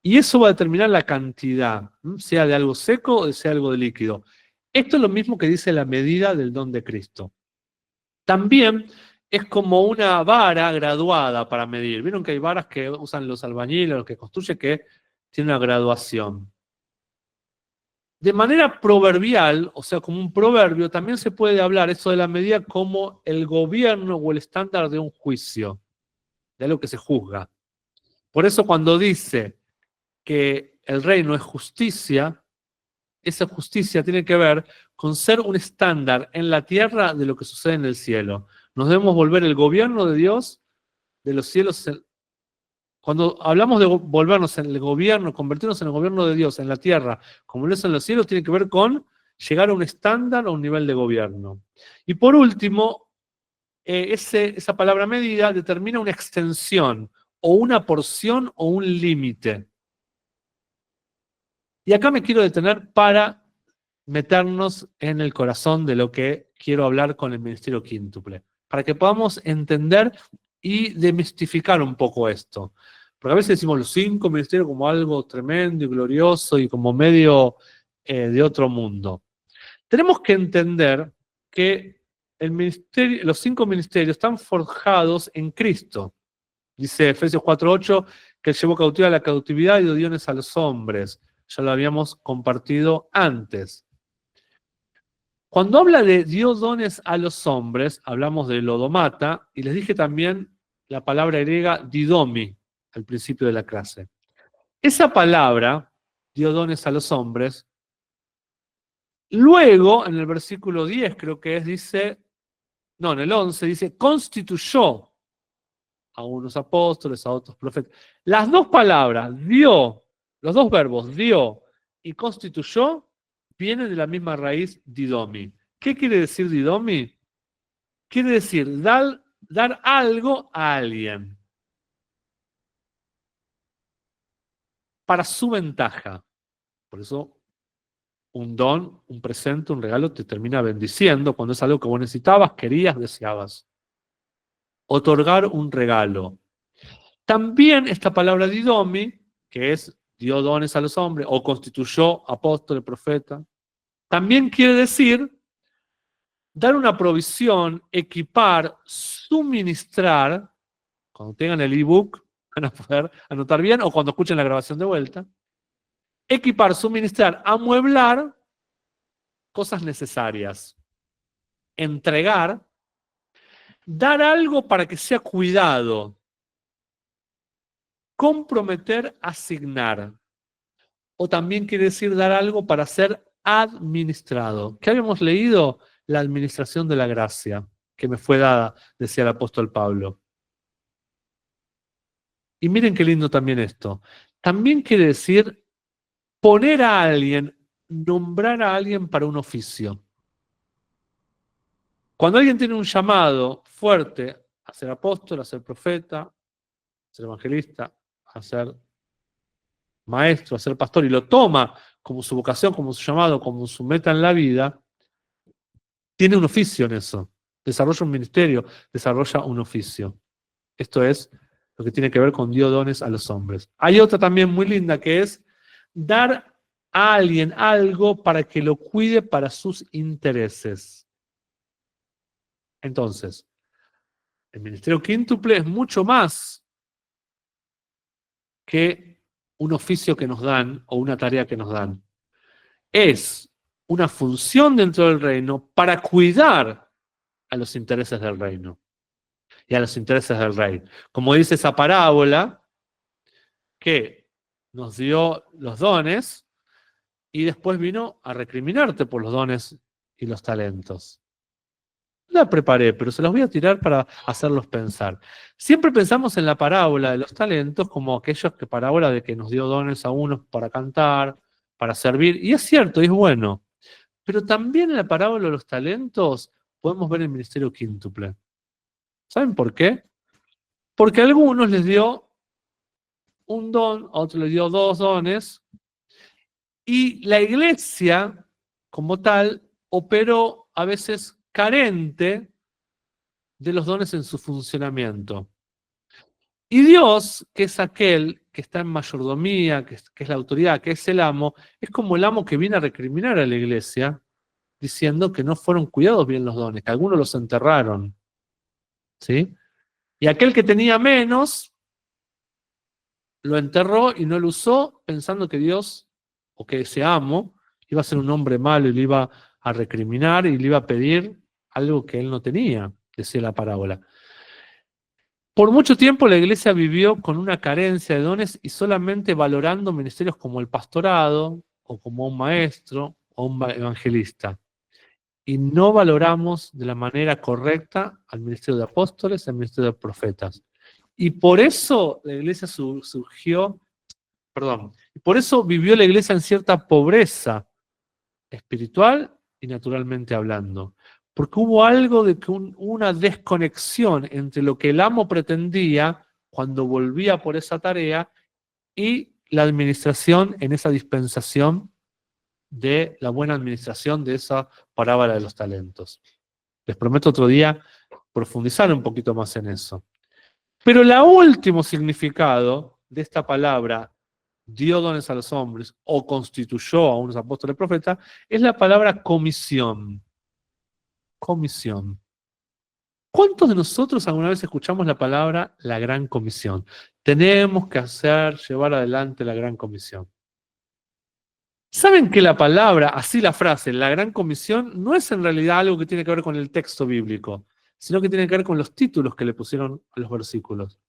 y eso va a determinar la cantidad, sea de algo seco o sea algo de líquido. Esto es lo mismo que dice la medida del don de Cristo. También es como una vara graduada para medir. Vieron que hay varas que usan los albañiles, los que construyen, que tienen una graduación. De manera proverbial, o sea, como un proverbio, también se puede hablar eso de la medida como el gobierno o el estándar de un juicio, de algo que se juzga. Por eso cuando dice que el reino es justicia, esa justicia tiene que ver con ser un estándar en la tierra de lo que sucede en el cielo. Nos debemos volver el gobierno de Dios de los cielos. Cuando hablamos de volvernos en el gobierno, convertirnos en el gobierno de Dios en la tierra, como lo es en los cielos, tiene que ver con llegar a un estándar o un nivel de gobierno. Y por último, esa palabra medida determina una extensión o una porción o un límite. Y acá me quiero detener para meternos en el corazón de lo que quiero hablar con el Ministerio Quíntuple, para que podamos entender y demistificar un poco esto. Porque a veces decimos los 5 ministerios como algo tremendo y glorioso y como medio de otro mundo. Tenemos que entender que los 5 ministerios están forjados en Cristo. Dice Efesios 4:8 que él llevó cautiva la cautividad y dio dones a los hombres. Ya lo habíamos compartido antes. Cuando habla de dio dones a los hombres, hablamos de lodomata, y les dije también la palabra griega didomi al principio de la clase. Esa palabra, dio dones a los hombres, luego en el versículo 10 creo que es, en el 11 dice, constituyó a unos apóstoles, a otros profetas. Las dos palabras, dio, los dos verbos, dio y constituyó, vienen de la misma raíz didomi. ¿Qué quiere decir didomi? Quiere decir dar algo a alguien para su ventaja. Por eso un don, un presente, un regalo te termina bendiciendo cuando es algo que vos necesitabas, querías, deseabas. Otorgar un regalo. También esta palabra didomi, que es dio dones a los hombres o constituyó apóstol, profeta, también quiere decir dar una provisión, equipar, suministrar. Cuando tengan el ebook van a poder anotar bien, o cuando escuchen la grabación de vuelta. Equipar, suministrar, amueblar cosas necesarias. Entregar, dar algo para que sea cuidado. Comprometer, asignar. O también quiere decir dar algo para ser administrado. ¿Qué habíamos leído? La administración de la gracia que me fue dada, decía el apóstol Pablo. Y miren qué lindo también esto. También quiere decir poner a alguien, nombrar a alguien para un oficio. Cuando alguien tiene un llamado fuerte a ser apóstol, a ser profeta, a ser evangelista, a ser maestro, a ser pastor, y lo toma como su vocación, como su llamado, como su meta en la vida, tiene un oficio en eso. Desarrolla un ministerio, desarrolla un oficio. Esto es lo que tiene que ver con dio dones a los hombres. Hay otra también muy linda que es dar a alguien algo para que lo cuide para sus intereses. Entonces, el ministerio quíntuple es mucho más que un oficio que nos dan o una tarea que nos dan. Es una función dentro del reino para cuidar a los intereses del reino y a los intereses del rey. Como dice esa parábola, que nos dio los dones y después vino a recriminarte por los dones y los talentos. La preparé, pero se los voy a tirar para hacerlos pensar. Siempre pensamos en la parábola de los talentos como aquellos que parábola de que nos dio dones a unos para cantar, para servir, y es cierto, y es bueno. Pero también en la parábola de los talentos podemos ver el ministerio quíntuple. ¿Saben por qué? Porque a algunos les dio un don, a otros les dio dos dones, y la iglesia, como tal, operó a veces carente de los dones en su funcionamiento. Y Dios, que es aquel que está en mayordomía, que es la autoridad, que es el amo, es como el amo que viene a recriminar a la iglesia, diciendo que no fueron cuidados bien los dones, que algunos los enterraron. ¿Sí? Y aquel que tenía menos, lo enterró y no lo usó, pensando que Dios, o que ese amo, iba a ser un hombre malo y le iba a recriminar y le iba a pedir algo que él no tenía, decía la parábola. Por mucho tiempo la iglesia vivió con una carencia de dones y solamente valorando ministerios como el pastorado, o como un maestro, o un evangelista. Y no valoramos de la manera correcta al ministerio de apóstoles, al ministerio de profetas. Y por eso la iglesia por eso vivió la iglesia en cierta pobreza espiritual y naturalmente hablando. Porque hubo algo de que una desconexión entre lo que el amo pretendía cuando volvía por esa tarea y la administración en esa dispensación de la buena administración de esa parábola de los talentos. Les prometo otro día profundizar un poquito más en eso. Pero el último significado de esta palabra, dio dones a los hombres o constituyó a unos apóstoles profetas, es la palabra comisión. Comisión. ¿Cuántos de nosotros alguna vez escuchamos la palabra la gran comisión? Tenemos que llevar adelante la gran comisión. ¿Saben que la palabra, así la frase, la gran comisión, no es en realidad algo que tiene que ver con el texto bíblico, sino que tiene que ver con los títulos que le pusieron a los versículos?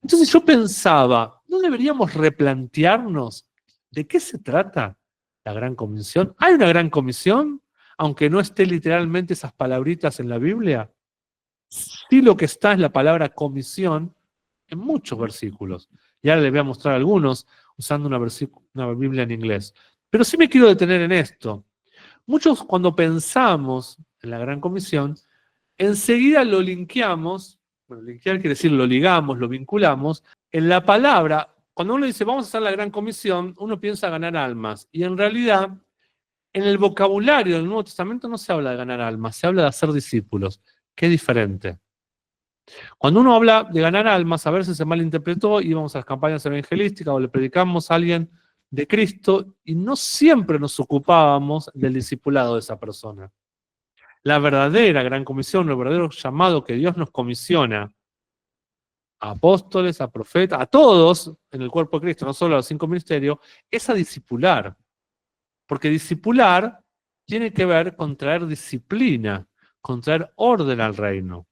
Entonces yo pensaba, ¿no deberíamos replantearnos de qué se trata la gran comisión? ¿Hay una gran comisión? Aunque no esté literalmente esas palabritas en la Biblia. Sí, lo que está es la palabra comisión en muchos versículos. Y ahora les voy a mostrar algunos usando una Biblia en inglés. Pero sí me quiero detener en esto. Muchos cuando pensamos en la gran comisión, enseguida lo linkeamos, bueno, linkear quiere decir lo ligamos, lo vinculamos, en la palabra, cuando uno dice vamos a hacer la gran comisión, uno piensa ganar almas. Y en realidad, en el vocabulario del Nuevo Testamento no se habla de ganar almas, se habla de hacer discípulos, que es diferente. Cuando uno habla de ganar almas, a veces se malinterpretó, íbamos a las campañas evangelísticas o le predicamos a alguien de Cristo y no siempre nos ocupábamos del discipulado de esa persona. La verdadera gran comisión, el verdadero llamado que Dios nos comisiona a apóstoles, a profetas, a todos en el cuerpo de Cristo, no solo a los 5 ministerios, es a discipular. Porque discipular tiene que ver con traer disciplina, con traer orden al reino.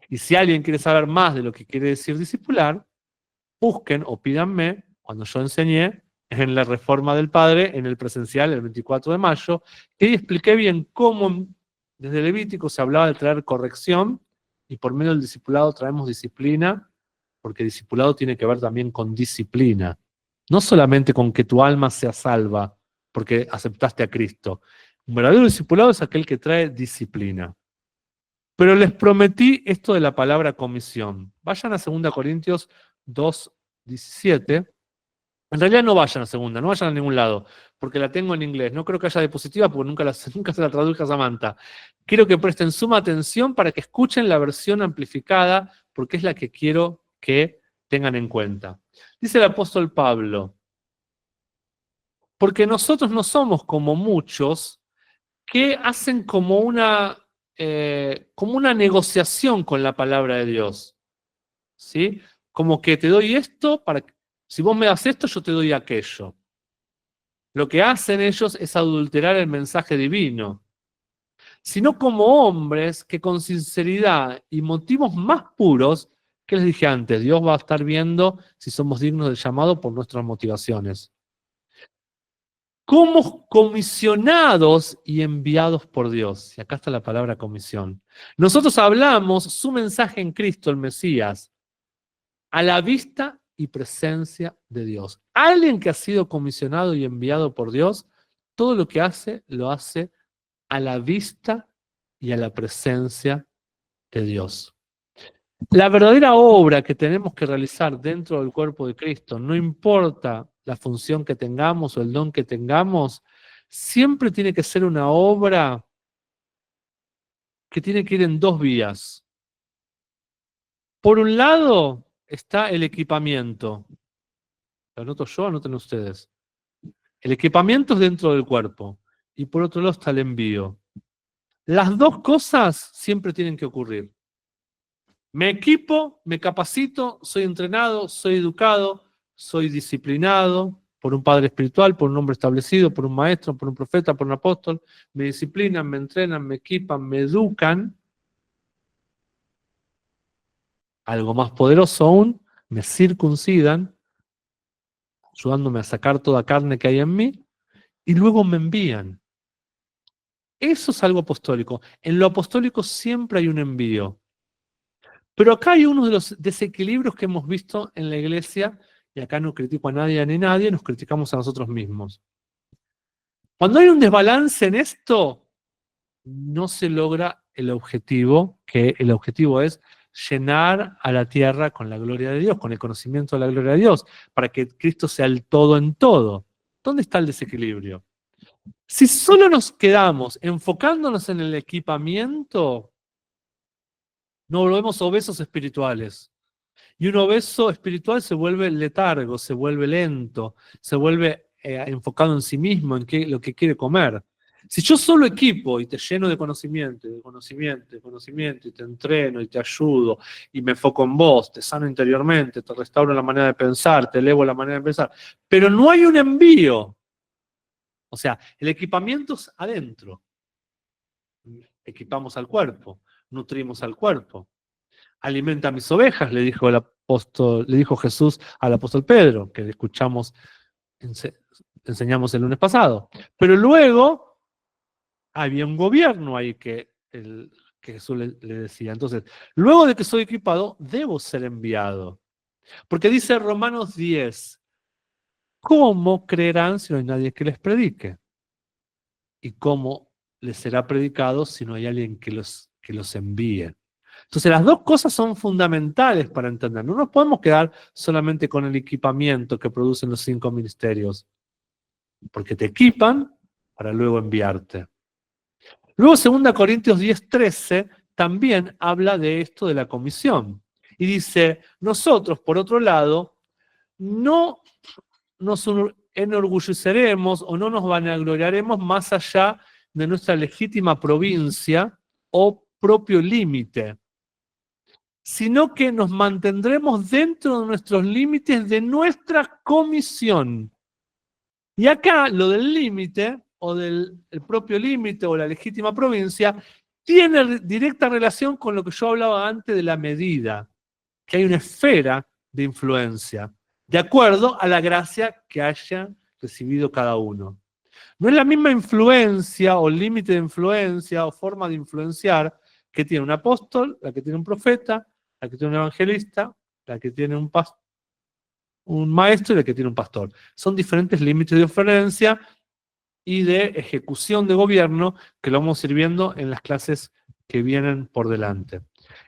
Y si alguien quiere saber más de lo que quiere decir discipular, busquen o pídanme, cuando yo enseñé en la Reforma del Padre, en el presencial, el 24 de mayo, y expliqué bien cómo desde Levítico se hablaba de traer corrección, y por medio del discipulado traemos disciplina, porque discipulado tiene que ver también con disciplina. No solamente con que tu alma sea salva, porque aceptaste a Cristo. Un verdadero discipulado es aquel que trae disciplina. Pero les prometí esto de la palabra comisión. Vayan a 2 Corintios 2:17. En realidad no vayan a segunda, no vayan a ningún lado, porque la tengo en inglés. No creo que haya diapositiva porque nunca se la traduje a Samantha. Quiero que presten suma atención para que escuchen la versión amplificada, porque es la que quiero que tengan en cuenta. Dice el apóstol Pablo, porque nosotros no somos como muchos que hacen como una negociación con la palabra de Dios, ¿sí? Como que te doy esto, si vos me das esto, yo te doy aquello. Lo que hacen ellos es adulterar el mensaje divino, sino como hombres que con sinceridad y motivos más puros, que les dije antes, Dios va a estar viendo si somos dignos del llamado por nuestras motivaciones. Como comisionados y enviados por Dios. Y acá está la palabra comisión. Nosotros hablamos su mensaje en Cristo, el Mesías, a la vista y presencia de Dios. Alguien que ha sido comisionado y enviado por Dios, todo lo que hace, lo hace a la vista y a la presencia de Dios. La verdadera obra que tenemos que realizar dentro del cuerpo de Cristo, no importa la función que tengamos o el don que tengamos, siempre tiene que ser una obra que tiene que ir en dos vías. Por un lado está el equipamiento. Lo anoto yo, anoten ustedes. El equipamiento es dentro del cuerpo. Y por otro lado está el envío. Las dos cosas siempre tienen que ocurrir. Me equipo, me capacito, soy entrenado, soy educado, soy disciplinado por un padre espiritual, por un hombre establecido, por un maestro, por un profeta, por un apóstol. Me disciplinan, me entrenan, me equipan, me educan. Algo más poderoso aún, me circuncidan, ayudándome a sacar toda carne que hay en mí, y luego me envían. Eso es algo apostólico. En lo apostólico siempre hay un envío. Pero acá hay uno de los desequilibrios que hemos visto en la iglesia, y acá no critico a nadie ni a nadie, nos criticamos a nosotros mismos. Cuando hay un desbalance en esto, no se logra el objetivo, que el objetivo es llenar a la tierra con la gloria de Dios, con el conocimiento de la gloria de Dios, para que Cristo sea el todo en todo. ¿Dónde está el desequilibrio? Si solo nos quedamos enfocándonos en el equipamiento, nos volvemos obesos espirituales. Y un obeso espiritual se vuelve letargo, se vuelve lento, se vuelve enfocado en sí mismo, en lo que quiere comer. Si yo solo equipo y te lleno de conocimiento, de conocimiento, de conocimiento, y te entreno y te ayudo, y me enfoco en vos, te sano interiormente, te restauro la manera de pensar, te elevo la manera de pensar, pero no hay un envío. O sea, el equipamiento es adentro. Equipamos al cuerpo, nutrimos al cuerpo. Alimenta a mis ovejas, le dijo el apóstol, le dijo Jesús al apóstol Pedro, que escuchamos, enseñamos el lunes pasado. Pero luego había un gobierno ahí que Jesús le decía. Entonces, luego de que soy equipado, debo ser enviado. Porque dice Romanos 10, ¿cómo creerán si no hay nadie que les predique? ¿Y cómo les será predicado si no hay alguien que los envíe? Entonces las dos cosas son fundamentales para entender. No nos podemos quedar solamente con el equipamiento que producen los 5 ministerios, porque te equipan para luego enviarte. Luego 2 Corintios 10:13 también habla de esto de la comisión. Y dice, nosotros, por otro lado, no nos enorgulleceremos o no nos vanagloriaremos más allá de nuestra legítima provincia o propio límite, sino que nos mantendremos dentro de nuestros límites de nuestra comisión. Y acá lo del límite, o del el propio límite, o la legítima provincia, tiene directa relación con lo que yo hablaba antes de la medida, que hay una esfera de influencia, de acuerdo a la gracia que haya recibido cada uno. No es la misma influencia, o límite de influencia, o forma de influenciar, que tiene un apóstol, la que tiene un profeta, la que tiene un evangelista, la que tiene un maestro y la que tiene un pastor. Son diferentes límites de influencia y de ejecución de gobierno que lo vamos a ir viendo en las clases que vienen por delante.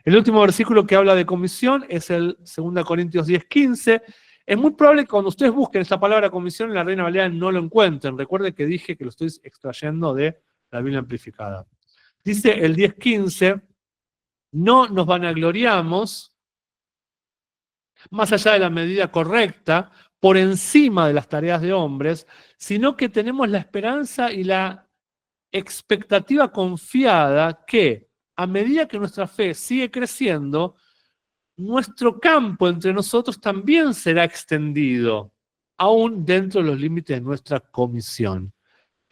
El último versículo que habla de comisión es el 2 Corintios 10:15. Es muy probable que cuando ustedes busquen esta palabra comisión en la Reina Valera no lo encuentren. Recuerden que dije que lo estoy extrayendo de la Biblia amplificada. Dice el 10:15, no nos vanagloriamos más allá de la medida correcta, por encima de las tareas de hombres, sino que tenemos la esperanza y la expectativa confiada que a medida que nuestra fe sigue creciendo, nuestro campo entre nosotros también será extendido, aún dentro de los límites de nuestra comisión.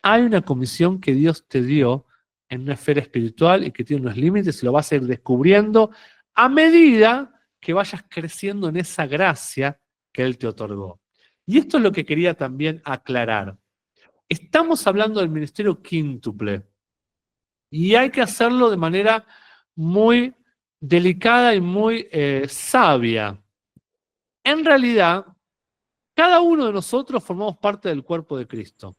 Hay una comisión que Dios te dio en una esfera espiritual y que tiene unos límites y lo vas a ir descubriendo a medida que vayas creciendo en esa gracia que Él te otorgó. Y esto es lo que quería también aclarar. Estamos hablando del ministerio quíntuple y hay que hacerlo de manera muy delicada y muy sabia. En realidad, cada uno de nosotros formamos parte del cuerpo de Cristo.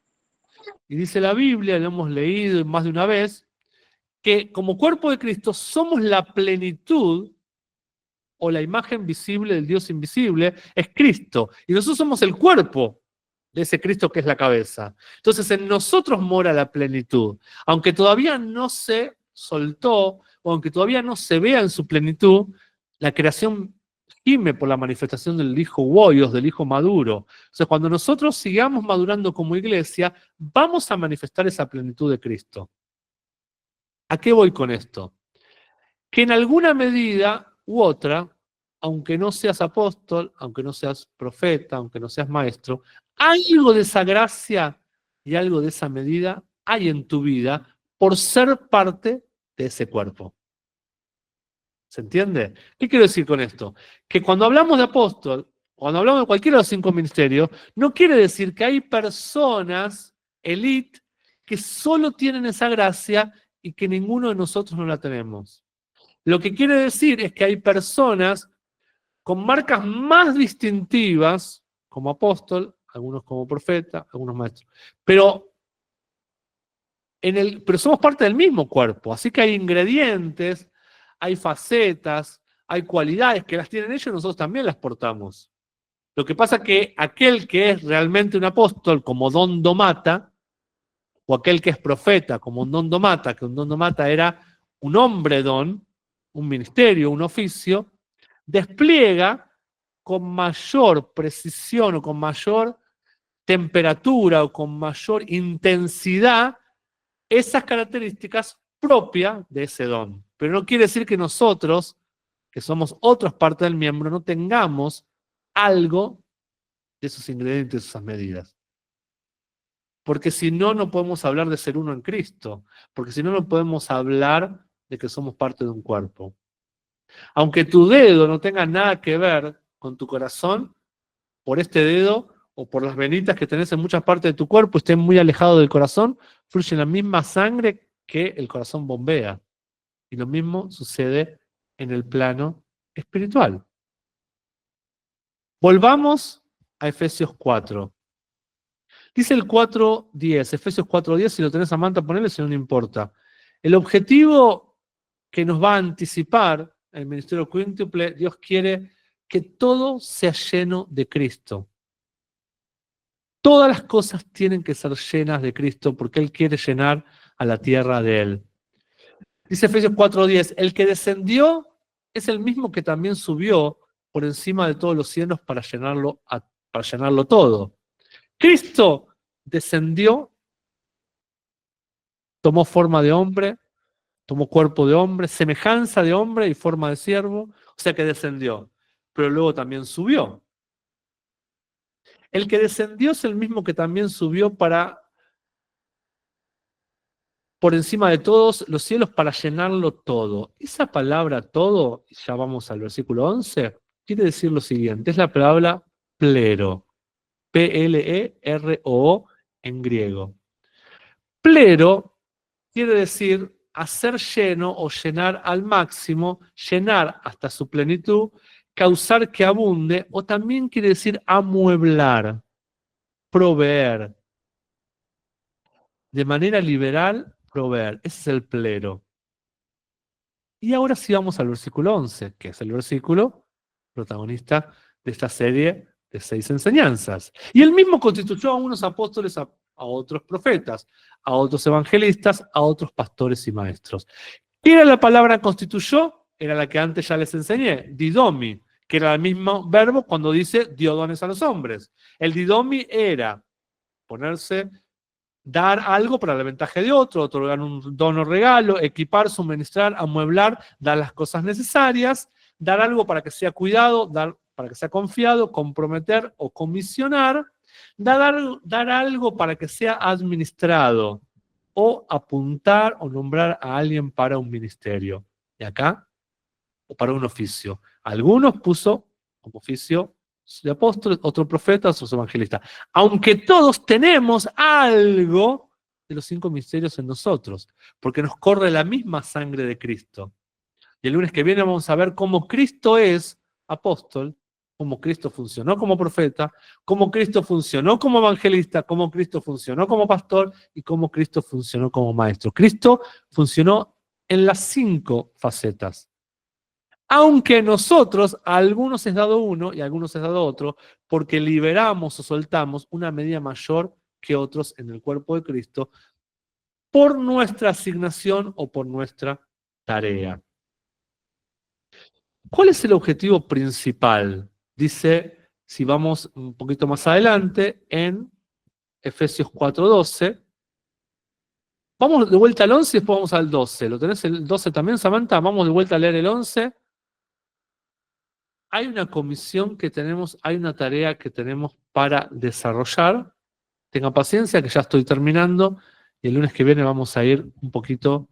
Y dice la Biblia, lo hemos leído más de una vez, que como cuerpo de Cristo somos la plenitud o la imagen visible del Dios invisible, es Cristo. Y nosotros somos el cuerpo de ese Cristo que es la cabeza. Entonces en nosotros mora la plenitud. Aunque todavía no se soltó, o aunque todavía no se vea en su plenitud, la creación gime por la manifestación del Hijo Huoyos, del Hijo maduro. O sea, cuando nosotros sigamos madurando como iglesia, vamos a manifestar esa plenitud de Cristo. ¿A qué voy con esto? Que en alguna medida u otra, aunque no seas apóstol, aunque no seas profeta, aunque no seas maestro, algo de esa gracia y algo de esa medida hay en tu vida por ser parte de ese cuerpo. ¿Se entiende? ¿Qué quiero decir con esto? Que cuando hablamos de apóstol, cuando hablamos de cualquiera de los 5 ministerios, no quiere decir que hay personas, elite, que solo tienen esa gracia y que ninguno de nosotros no la tenemos. Lo que quiere decir es que hay personas con marcas más distintivas, como apóstol, algunos como profeta, algunos maestros, pero somos parte del mismo cuerpo, así que hay ingredientes, hay facetas, hay cualidades que las tienen ellos y nosotros también las portamos. Lo que pasa es que aquel que es realmente un apóstol, como Don Domata, o aquel que es profeta, como un Don Domata, que un Don Domata era un hombre don, un ministerio, un oficio, despliega con mayor precisión o con mayor temperatura o con mayor intensidad esas características propias de ese don. Pero no quiere decir que nosotros, que somos otras partes del miembro, no tengamos algo de esos ingredientes, de esas medidas. Porque si no, no podemos hablar de ser uno en Cristo. Porque si no, no podemos hablar de que somos parte de un cuerpo. Aunque tu dedo no tenga nada que ver con tu corazón, por este dedo o por las venitas que tenés en muchas partes de tu cuerpo, estén muy alejados del corazón, fluye la misma sangre que el corazón bombea. Y lo mismo sucede en el plano espiritual. Volvamos a Efesios 4. Dice el 4:10, Efesios 4:10, si lo tenés a manta, ponele, si no, no importa. El objetivo que nos va a anticipar el ministerio quíntuple, Dios quiere que todo sea lleno de Cristo. Todas las cosas tienen que ser llenas de Cristo porque Él quiere llenar a la tierra de Él. Dice Efesios 4:10, el que descendió es el mismo que también subió por encima de todos los cielos para llenarlo todo. Cristo descendió, tomó forma de hombre, tomó cuerpo de hombre, semejanza de hombre y forma de siervo, o sea que descendió, pero luego también subió. El que descendió es el mismo que también subió por encima de todos los cielos para llenarlo todo. Esa palabra todo, ya vamos al versículo 11, quiere decir lo siguiente, es la palabra plero, P-L-E-R-O en griego. Plero quiere decir hacer lleno o llenar al máximo, llenar hasta su plenitud, causar que abunde, o también quiere decir amueblar, proveer. De manera liberal, proveer. Ese es el plero. Y ahora sí vamos al versículo 11, que es el versículo protagonista de esta serie de 6 enseñanzas. Y él mismo constituyó a unos apóstoles, a otros profetas, a otros evangelistas, a otros pastores y maestros. ¿Qué era la palabra constituyó? Era la que antes ya les enseñé, didomi, que era el mismo verbo cuando dice dio dones a los hombres. El didomi era ponerse, dar algo para el ventaja de otro, otorgar un don o regalo, equipar, suministrar, amueblar, dar las cosas necesarias, dar algo para que sea cuidado, dar para que sea confiado, comprometer o comisionar, dar algo para que sea administrado o apuntar o nombrar a alguien para un ministerio. Y acá, o para un oficio. Algunos puso como oficio de apóstoles, otros profetas, otros evangelistas. Aunque todos tenemos algo de los 5 misterios en nosotros, porque nos corre la misma sangre de Cristo. Y el lunes que viene vamos a ver cómo Cristo es apóstol, cómo Cristo funcionó como profeta, cómo Cristo funcionó como evangelista, cómo Cristo funcionó como pastor y cómo Cristo funcionó como maestro. Cristo funcionó en las 5 facetas. Aunque nosotros, a algunos es dado uno y a algunos es dado otro, porque liberamos o soltamos una medida mayor que otros en el cuerpo de Cristo por nuestra asignación o por nuestra tarea. ¿Cuál es el objetivo principal? Dice, si vamos un poquito más adelante, en Efesios 4:12. Vamos de vuelta al 11 y después vamos al 12. ¿Lo tenés el 12 también, Samantha? Vamos de vuelta a leer el 11. Hay una comisión que tenemos, hay una tarea que tenemos para desarrollar. Tengan paciencia que ya estoy terminando y el lunes que viene vamos a ir un poquito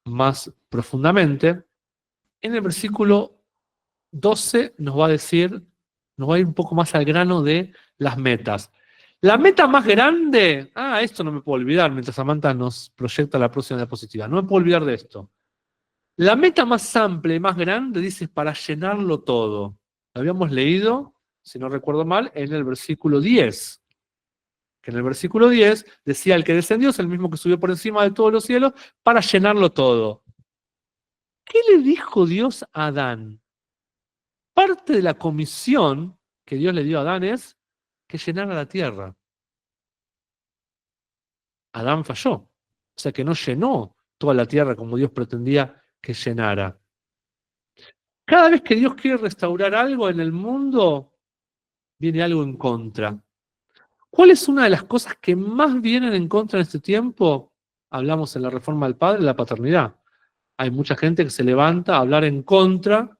más profundamente. En el versículo 12 nos va a decir, nos va a ir un poco más al grano de las metas. La meta más grande, esto no me puedo olvidar mientras Samantha nos proyecta la próxima diapositiva, no me puedo olvidar de esto. La meta más amplia y más grande, dice, es para llenarlo todo. Lo habíamos leído, si no recuerdo mal, en el versículo 10. Que en el versículo 10 decía, el que descendió es el mismo que subió por encima de todos los cielos para llenarlo todo. ¿Qué le dijo Dios a Adán? Parte de la comisión que Dios le dio a Adán es que llenara la tierra. Adán falló, o sea que no llenó toda la tierra como Dios pretendía que llenara. Cada vez que Dios quiere restaurar algo en el mundo, viene algo en contra. ¿Cuál es una de las cosas que más vienen en contra en este tiempo? Hablamos en la reforma del Padre, la paternidad. Hay mucha gente que se levanta a hablar en contra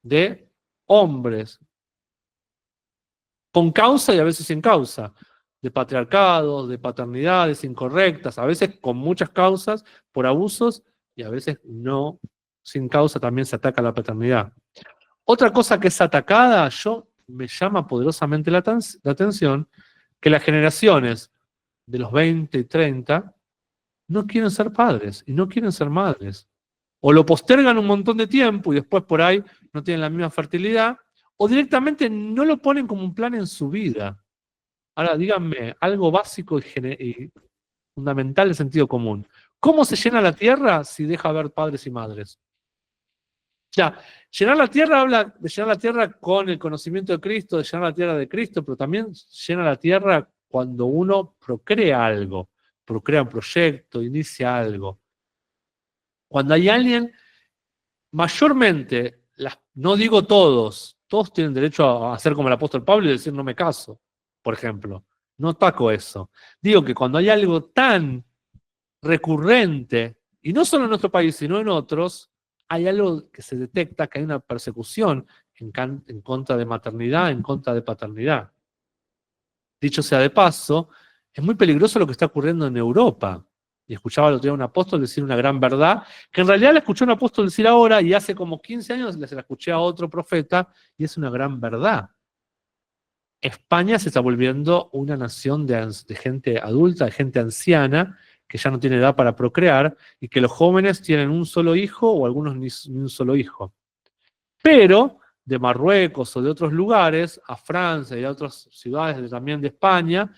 de hombres, con causa y a veces sin causa, de patriarcados, de paternidades incorrectas, a veces con muchas causas por abusos y a veces no, sin causa también se ataca la paternidad. Otra cosa que es atacada, me llama poderosamente la atención, que las generaciones de los 20 y 30 no quieren ser padres y no quieren ser madres. O lo postergan un montón de tiempo y después por ahí no tienen la misma fertilidad, o directamente no lo ponen como un plan en su vida. Ahora, díganme, algo básico y fundamental de sentido común. ¿Cómo se llena la tierra si deja haber padres y madres? Ya, llenar la tierra habla de llenar la tierra con el conocimiento de Cristo, de llenar la tierra de Cristo, pero también llena la tierra cuando uno procrea algo, procrea un proyecto, inicia algo. Cuando hay alguien, mayormente, no digo todos tienen derecho a hacer como el apóstol Pablo y decir no me caso, por ejemplo. No ataco eso. Digo que cuando hay algo tan recurrente, y no solo en nuestro país, sino en otros, hay algo que se detecta, que hay una persecución en contra de maternidad, en contra de paternidad. Dicho sea de paso, es muy peligroso lo que está ocurriendo en Europa. Y escuchaba el otro día a un apóstol decir una gran verdad, que en realidad la escuché a un apóstol decir ahora, y hace como 15 años se la escuché a otro profeta, y es una gran verdad. España se está volviendo una nación de gente adulta, de gente anciana, que ya no tiene edad para procrear, y que los jóvenes tienen un solo hijo o algunos ni un solo hijo. Pero de Marruecos o de otros lugares, a Francia y a otras ciudades también de España,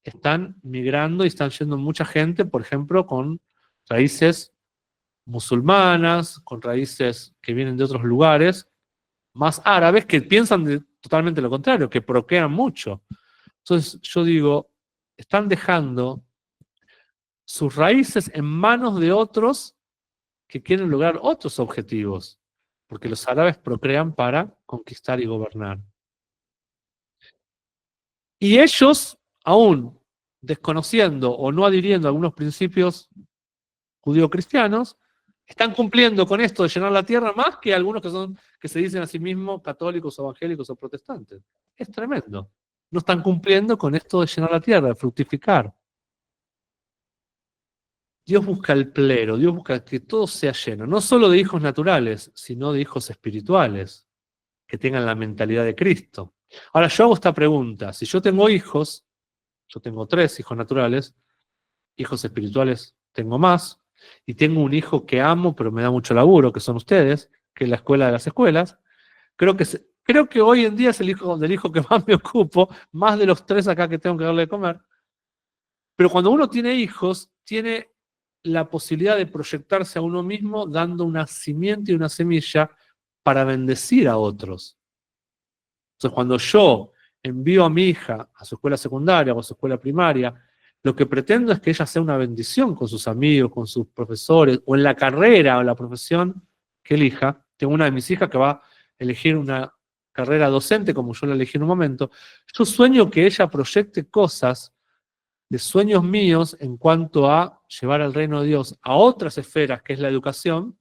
están migrando y están yendo mucha gente, por ejemplo, con raíces musulmanas, con raíces que vienen de otros lugares, más árabes, que piensan totalmente lo contrario, que procrean mucho. Entonces yo digo, están dejando sus raíces en manos de otros que quieren lograr otros objetivos. porque los árabes procrean para conquistar y gobernar. Y ellos, aún desconociendo o no adhiriendo a algunos principios judío-cristianos, están cumpliendo con esto de llenar la tierra más que algunos que se dicen a sí mismos católicos, evangélicos o protestantes. Es tremendo. No están cumpliendo con esto de llenar la tierra, de fructificar. Dios busca el plero, Dios busca que todo sea lleno, no solo de hijos naturales, sino de hijos espirituales, que tengan la mentalidad de Cristo. Ahora, yo hago esta pregunta: si yo tengo hijos, yo tengo 3 hijos naturales, hijos espirituales tengo más, y tengo un hijo que amo, pero me da mucho laburo, que son ustedes, que es la escuela de las escuelas. Creo que hoy en día es el hijo del hijo que más me ocupo, más de los 3 acá que tengo que darle de comer. Pero cuando uno tiene hijos, tiene la posibilidad de proyectarse a uno mismo dando una simiente y una semilla para bendecir a otros. Entonces, cuando yo envío a mi hija a su escuela secundaria o a su escuela primaria, lo que pretendo es que ella sea una bendición con sus amigos, con sus profesores, o en la carrera o la profesión que elija. Tengo una de mis hijas que va a elegir una carrera docente, como yo la elegí en un momento. Yo sueño que ella proyecte cosas de sueños míos en cuanto a llevar al reino de Dios a otras esferas, que es la educación,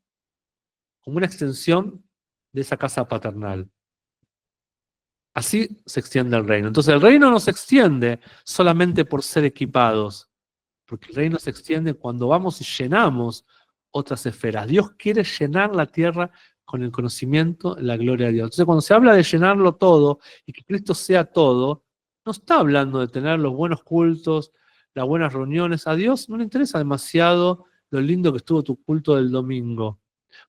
como una extensión de esa casa paternal. Así se extiende el reino. Entonces el reino no se extiende solamente por ser equipados, porque el reino se extiende cuando vamos y llenamos otras esferas. Dios quiere llenar la tierra con el conocimiento, la gloria de Dios. Entonces cuando se habla de llenarlo todo y que Cristo sea todo, no está hablando de tener los buenos cultos, las buenas reuniones. A Dios no le interesa demasiado lo lindo que estuvo tu culto del domingo.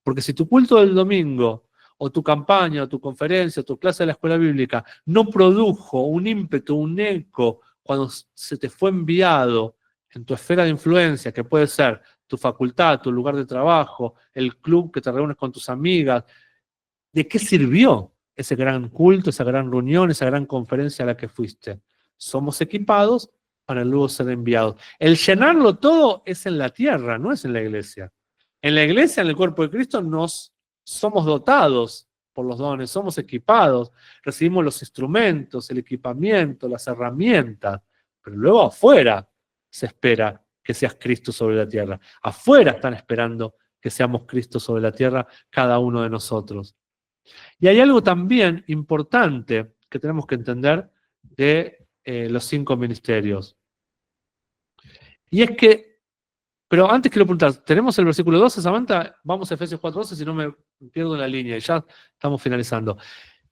Porque si tu culto del domingo, o tu campaña, o tu conferencia, o tu clase de la escuela bíblica, no produjo un ímpetu, un eco, cuando se te fue enviado en tu esfera de influencia, que puede ser tu facultad, tu lugar de trabajo, el club que te reúnes con tus amigas, ¿de qué sirvió ese gran culto, esa gran reunión, esa gran conferencia a la que fuiste? Somos equipados para luego ser enviados. El llenarlo todo es en la tierra, no es en la iglesia. En la iglesia, en el cuerpo de Cristo, nos somos dotados por los dones, somos equipados, recibimos los instrumentos, el equipamiento, las herramientas, pero luego afuera se espera que seas Cristo sobre la tierra. Afuera están esperando que seamos Cristo sobre la tierra cada uno de nosotros. Y hay algo también importante que tenemos que entender de los 5 ministerios. Y es que, pero antes quiero preguntar, ¿tenemos el versículo 12, Samantha? Vamos a Efesios 4:12, si no me pierdo la línea y ya estamos finalizando.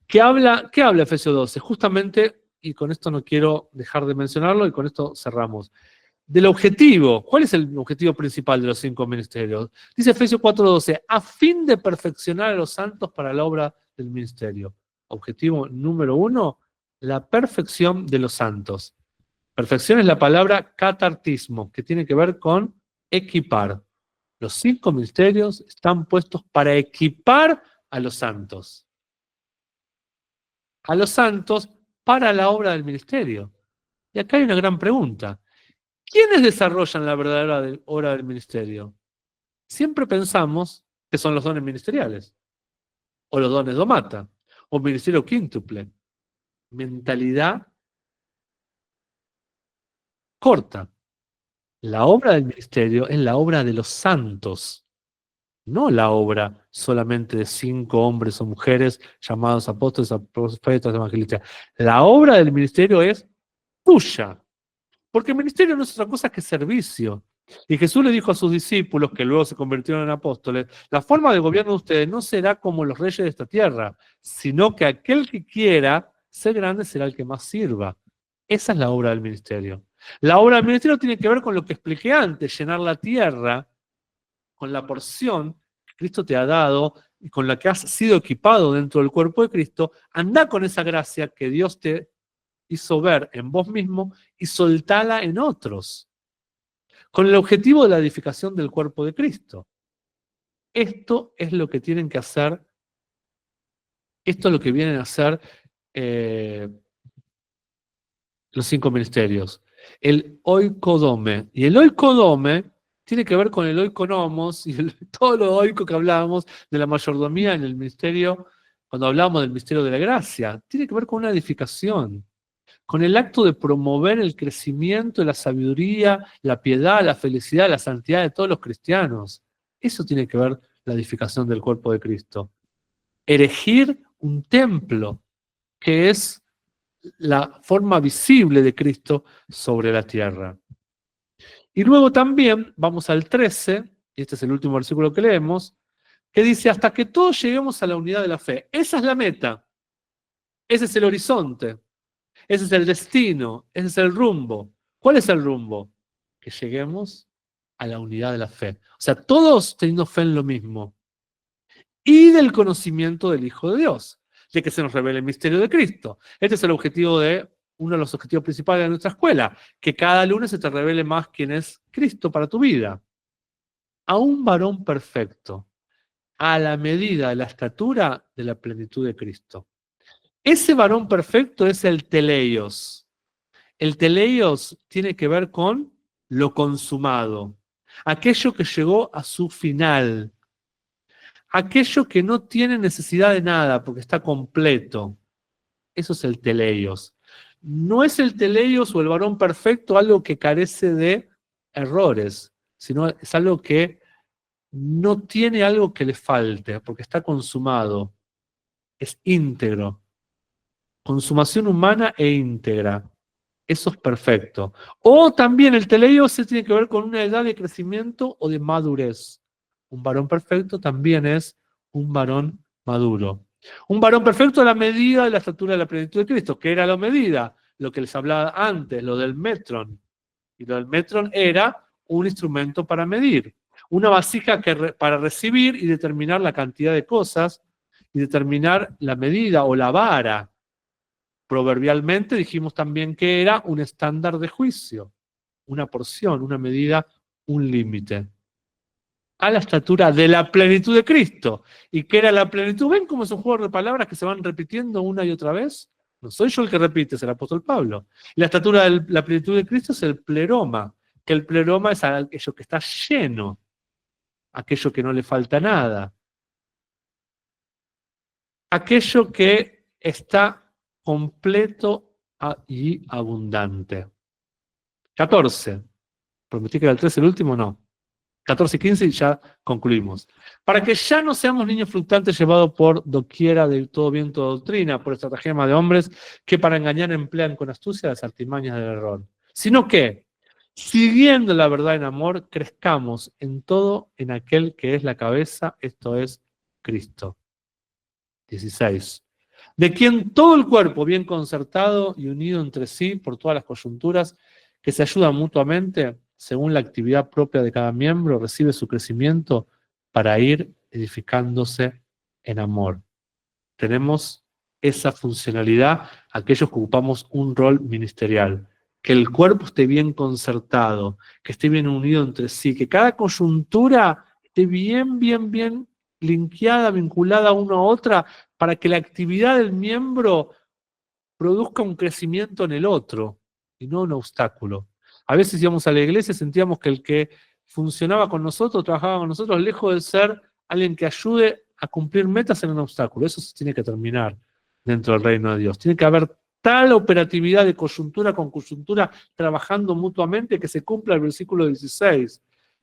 ¿Qué habla Efesios 12? Justamente, y con esto no quiero dejar de mencionarlo y con esto cerramos. Del objetivo, ¿cuál es el objetivo principal de los 5 ministerios? Dice Efesios 4:12, a fin de perfeccionar a los santos para la obra del ministerio. Objetivo número 1, la perfección de los santos. Perfección es la palabra catartismo, que tiene que ver con equipar. Los 5 ministerios están puestos para equipar a los santos. A los santos para la obra del ministerio. Y acá hay una gran pregunta. ¿Quiénes desarrollan la verdadera obra del ministerio? Siempre pensamos que son los dones ministeriales, o los dones domata, o ministerio quíntuple. Mentalidad corta. La obra del ministerio es la obra de los santos, no la obra solamente de 5 hombres o mujeres llamados apóstoles, profetas, evangelistas. La obra del ministerio es tuya, porque el ministerio no es otra cosa que servicio. Y Jesús le dijo a sus discípulos, que luego se convirtieron en apóstoles, la forma de gobierno de ustedes no será como los reyes de esta tierra, sino que aquel que quiera ser grande será el que más sirva. Esa es la obra del ministerio. La obra del ministerio tiene que ver con lo que expliqué antes, llenar la tierra con la porción que Cristo te ha dado y con la que has sido equipado dentro del cuerpo de Cristo. Anda con esa gracia que Dios te hizo ver en vos mismo y soltala en otros, con el objetivo de la edificación del cuerpo de Cristo. Esto es lo que tienen que hacer, esto es lo que vienen a hacer los 5 ministerios. El oikodome. Y el oikodome tiene que ver con el oikonomos y todo lo oico que hablábamos de la mayordomía en el ministerio, cuando hablábamos del misterio de la gracia. Tiene que ver con una edificación, con el acto de promover el crecimiento, la sabiduría, la piedad, la felicidad, la santidad de todos los cristianos. Eso tiene que ver la edificación del cuerpo de Cristo. Erigir un templo, que es la forma visible de Cristo sobre la tierra. Y luego también vamos al 13, y este es el último versículo que leemos, que dice, hasta que todos lleguemos a la unidad de la fe. Esa es la meta, ese es el horizonte, ese es el destino, ese es el rumbo. ¿Cuál es el rumbo? Que lleguemos a la unidad de la fe. O sea, todos teniendo fe en lo mismo. Y del conocimiento del Hijo de Dios, de que se nos revele el misterio de Cristo. Este es el objetivo uno de los objetivos principales de nuestra escuela, que cada lunes se te revele más quién es Cristo para tu vida. A un varón perfecto, a la medida de la estatura de la plenitud de Cristo. Ese varón perfecto es el teleios. El teleios tiene que ver con lo consumado, aquello que llegó a su final, aquello que no tiene necesidad de nada porque está completo. Eso es el teleios. No es el teleios o el varón perfecto algo que carece de errores, sino es algo que no tiene algo que le falte porque está consumado, es íntegro. Consumación humana e íntegra. Eso es perfecto. O también el teleios se tiene que ver con una edad de crecimiento o de madurez. Un varón perfecto también es un varón maduro. Un varón perfecto a la medida de la estatura de la plenitud de Cristo, que era la medida, lo que les hablaba antes, lo del metron. Y lo del metron era un instrumento para medir. Una vasija para recibir y determinar la cantidad de cosas y determinar la medida o la vara. Proverbialmente dijimos también que era un estándar de juicio, una porción, una medida, un límite. A la estatura de la plenitud de Cristo. ¿Y qué era la plenitud? ¿Ven cómo es un juego de palabras que se van repitiendo una y otra vez? No soy yo el que repite, es el apóstol Pablo. Y la estatura de la plenitud de Cristo es el pleroma, que el pleroma es aquello que está lleno, aquello que no le falta nada, aquello que está completo y abundante. 14. Prometí que era el 13 el último, no. 14 y 15 y ya concluimos. Para que ya no seamos niños fluctuantes llevados por doquiera de todo viento de doctrina, por estratagema de hombres que para engañar emplean con astucia las artimañas del error. Sino que, siguiendo la verdad en amor, crezcamos en todo en aquel que es la cabeza, esto es Cristo. 16. De quien todo el cuerpo, bien concertado y unido entre sí por todas las coyunturas, que se ayudan mutuamente, según la actividad propia de cada miembro, recibe su crecimiento para ir edificándose en amor. Tenemos esa funcionalidad, aquellos que ocupamos un rol ministerial. Que el cuerpo esté bien concertado, que esté bien unido entre sí, que cada coyuntura esté bien linkeada, vinculada una a otra, para que la actividad del miembro produzca un crecimiento en el otro y no un obstáculo. A veces íbamos a la iglesia y sentíamos que el que funcionaba con nosotros, trabajaba con nosotros, lejos de ser alguien que ayude a cumplir metas, en un obstáculo. Eso se tiene que terminar dentro del reino de Dios. Tiene que haber tal operatividad de coyuntura con coyuntura trabajando mutuamente que se cumpla el versículo 16,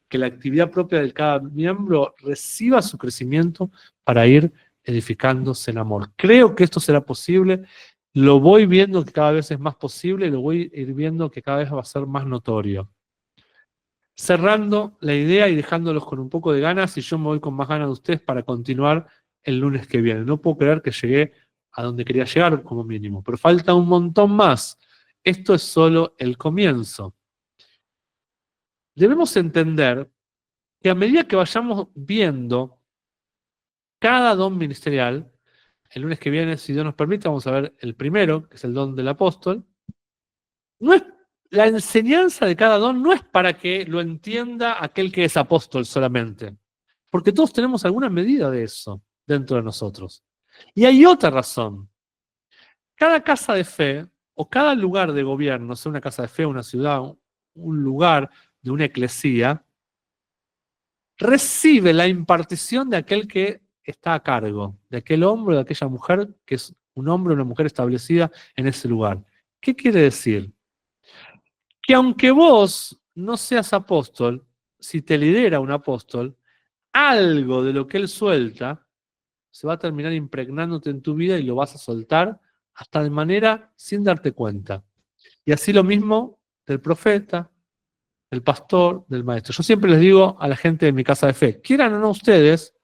que la actividad propia de cada miembro reciba su crecimiento para ir edificándose en amor. Creo que esto será posible. Lo voy viendo que cada vez es más posible, lo voy a ir viendo que cada vez va a ser más notorio. Cerrando la idea y dejándolos con un poco de ganas, y yo me voy con más ganas de ustedes para continuar el lunes que viene. No puedo creer que llegué a donde quería llegar como mínimo, pero falta un montón más. Esto es solo el comienzo. Debemos entender que a medida que vayamos viendo cada don ministerial, el lunes que viene, si Dios nos permite, vamos a ver el primero, que es el don del apóstol. No es, la enseñanza de cada don no es para que lo entienda aquel que es apóstol solamente, porque todos tenemos alguna medida de eso dentro de nosotros. Y hay otra razón. Cada casa de fe o cada lugar de gobierno, sea una casa de fe, una ciudad, un lugar de una eclesía, recibe la impartición de aquel que está a cargo, de aquel hombre o de aquella mujer que es un hombre o una mujer establecida en ese lugar. ¿Qué quiere decir? Que aunque vos no seas apóstol, si te lidera un apóstol, algo de lo que él suelta se va a terminar impregnándote en tu vida y lo vas a soltar hasta de manera sin darte cuenta. Y así lo mismo del profeta, del pastor, del maestro. Yo siempre les digo a la gente de mi casa de fe, quieran o no ustedes,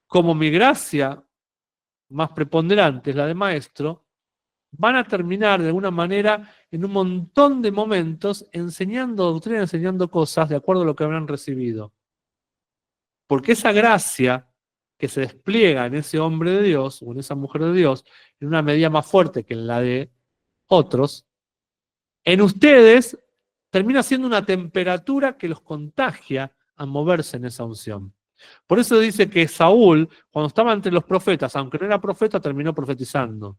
como mi gracia más preponderante es la de maestro, van a terminar de alguna manera en un montón de momentos enseñando doctrina, enseñando cosas de acuerdo a lo que habrán recibido. Porque esa gracia que se despliega en ese hombre de Dios o en esa mujer de Dios, en una medida más fuerte que en la de otros, en ustedes termina siendo una temperatura que los contagia a moverse en esa unción. Por eso dice que Saúl, cuando estaba entre los profetas, aunque no era profeta, terminó profetizando.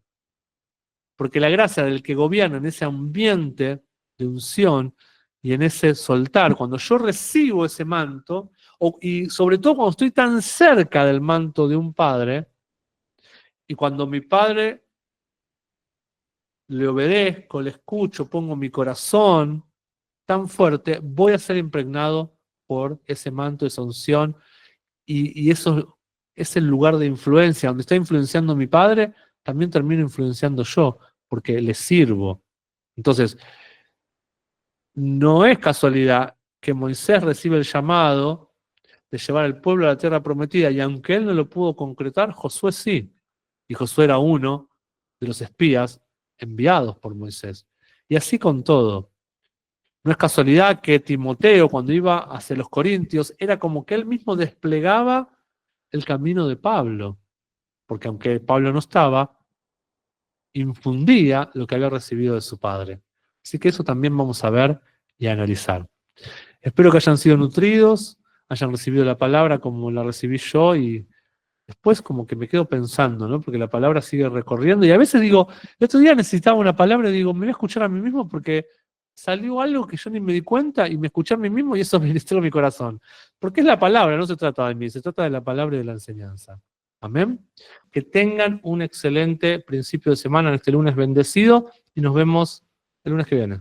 Porque la gracia del que gobierna en ese ambiente de unción y en ese soltar, cuando yo recibo ese manto, y sobre todo cuando estoy tan cerca del manto de un padre, y cuando mi padre le obedezco, le escucho, pongo mi corazón tan fuerte, voy a ser impregnado por ese manto, esa unción, y eso es el lugar de influencia. Donde está influenciando mi padre, también termino influenciando yo, porque le sirvo. Entonces, no es casualidad que Moisés recibe el llamado de llevar al pueblo a la tierra prometida, y aunque él no lo pudo concretar, Josué sí. Y Josué era uno de los espías enviados por Moisés. Y así con todo. No es casualidad que Timoteo, cuando iba hacia los Corintios, era como que él mismo desplegaba el camino de Pablo, porque aunque Pablo no estaba, infundía lo que había recibido de su padre. Así que eso también vamos a ver y a analizar. Espero que hayan sido nutridos, hayan recibido la palabra como la recibí yo, y después como que me quedo pensando, ¿no? Porque la palabra sigue recorriendo y a veces digo, el otro día necesitaba una palabra y digo, me voy a escuchar a mí mismo porque salió algo que yo ni me di cuenta y me escuché a mí mismo y eso ministró mi corazón. Porque es la palabra, no se trata de mí, se trata de la palabra y de la enseñanza. Amén. Que tengan un excelente principio de semana en este lunes bendecido y nos vemos el lunes que viene.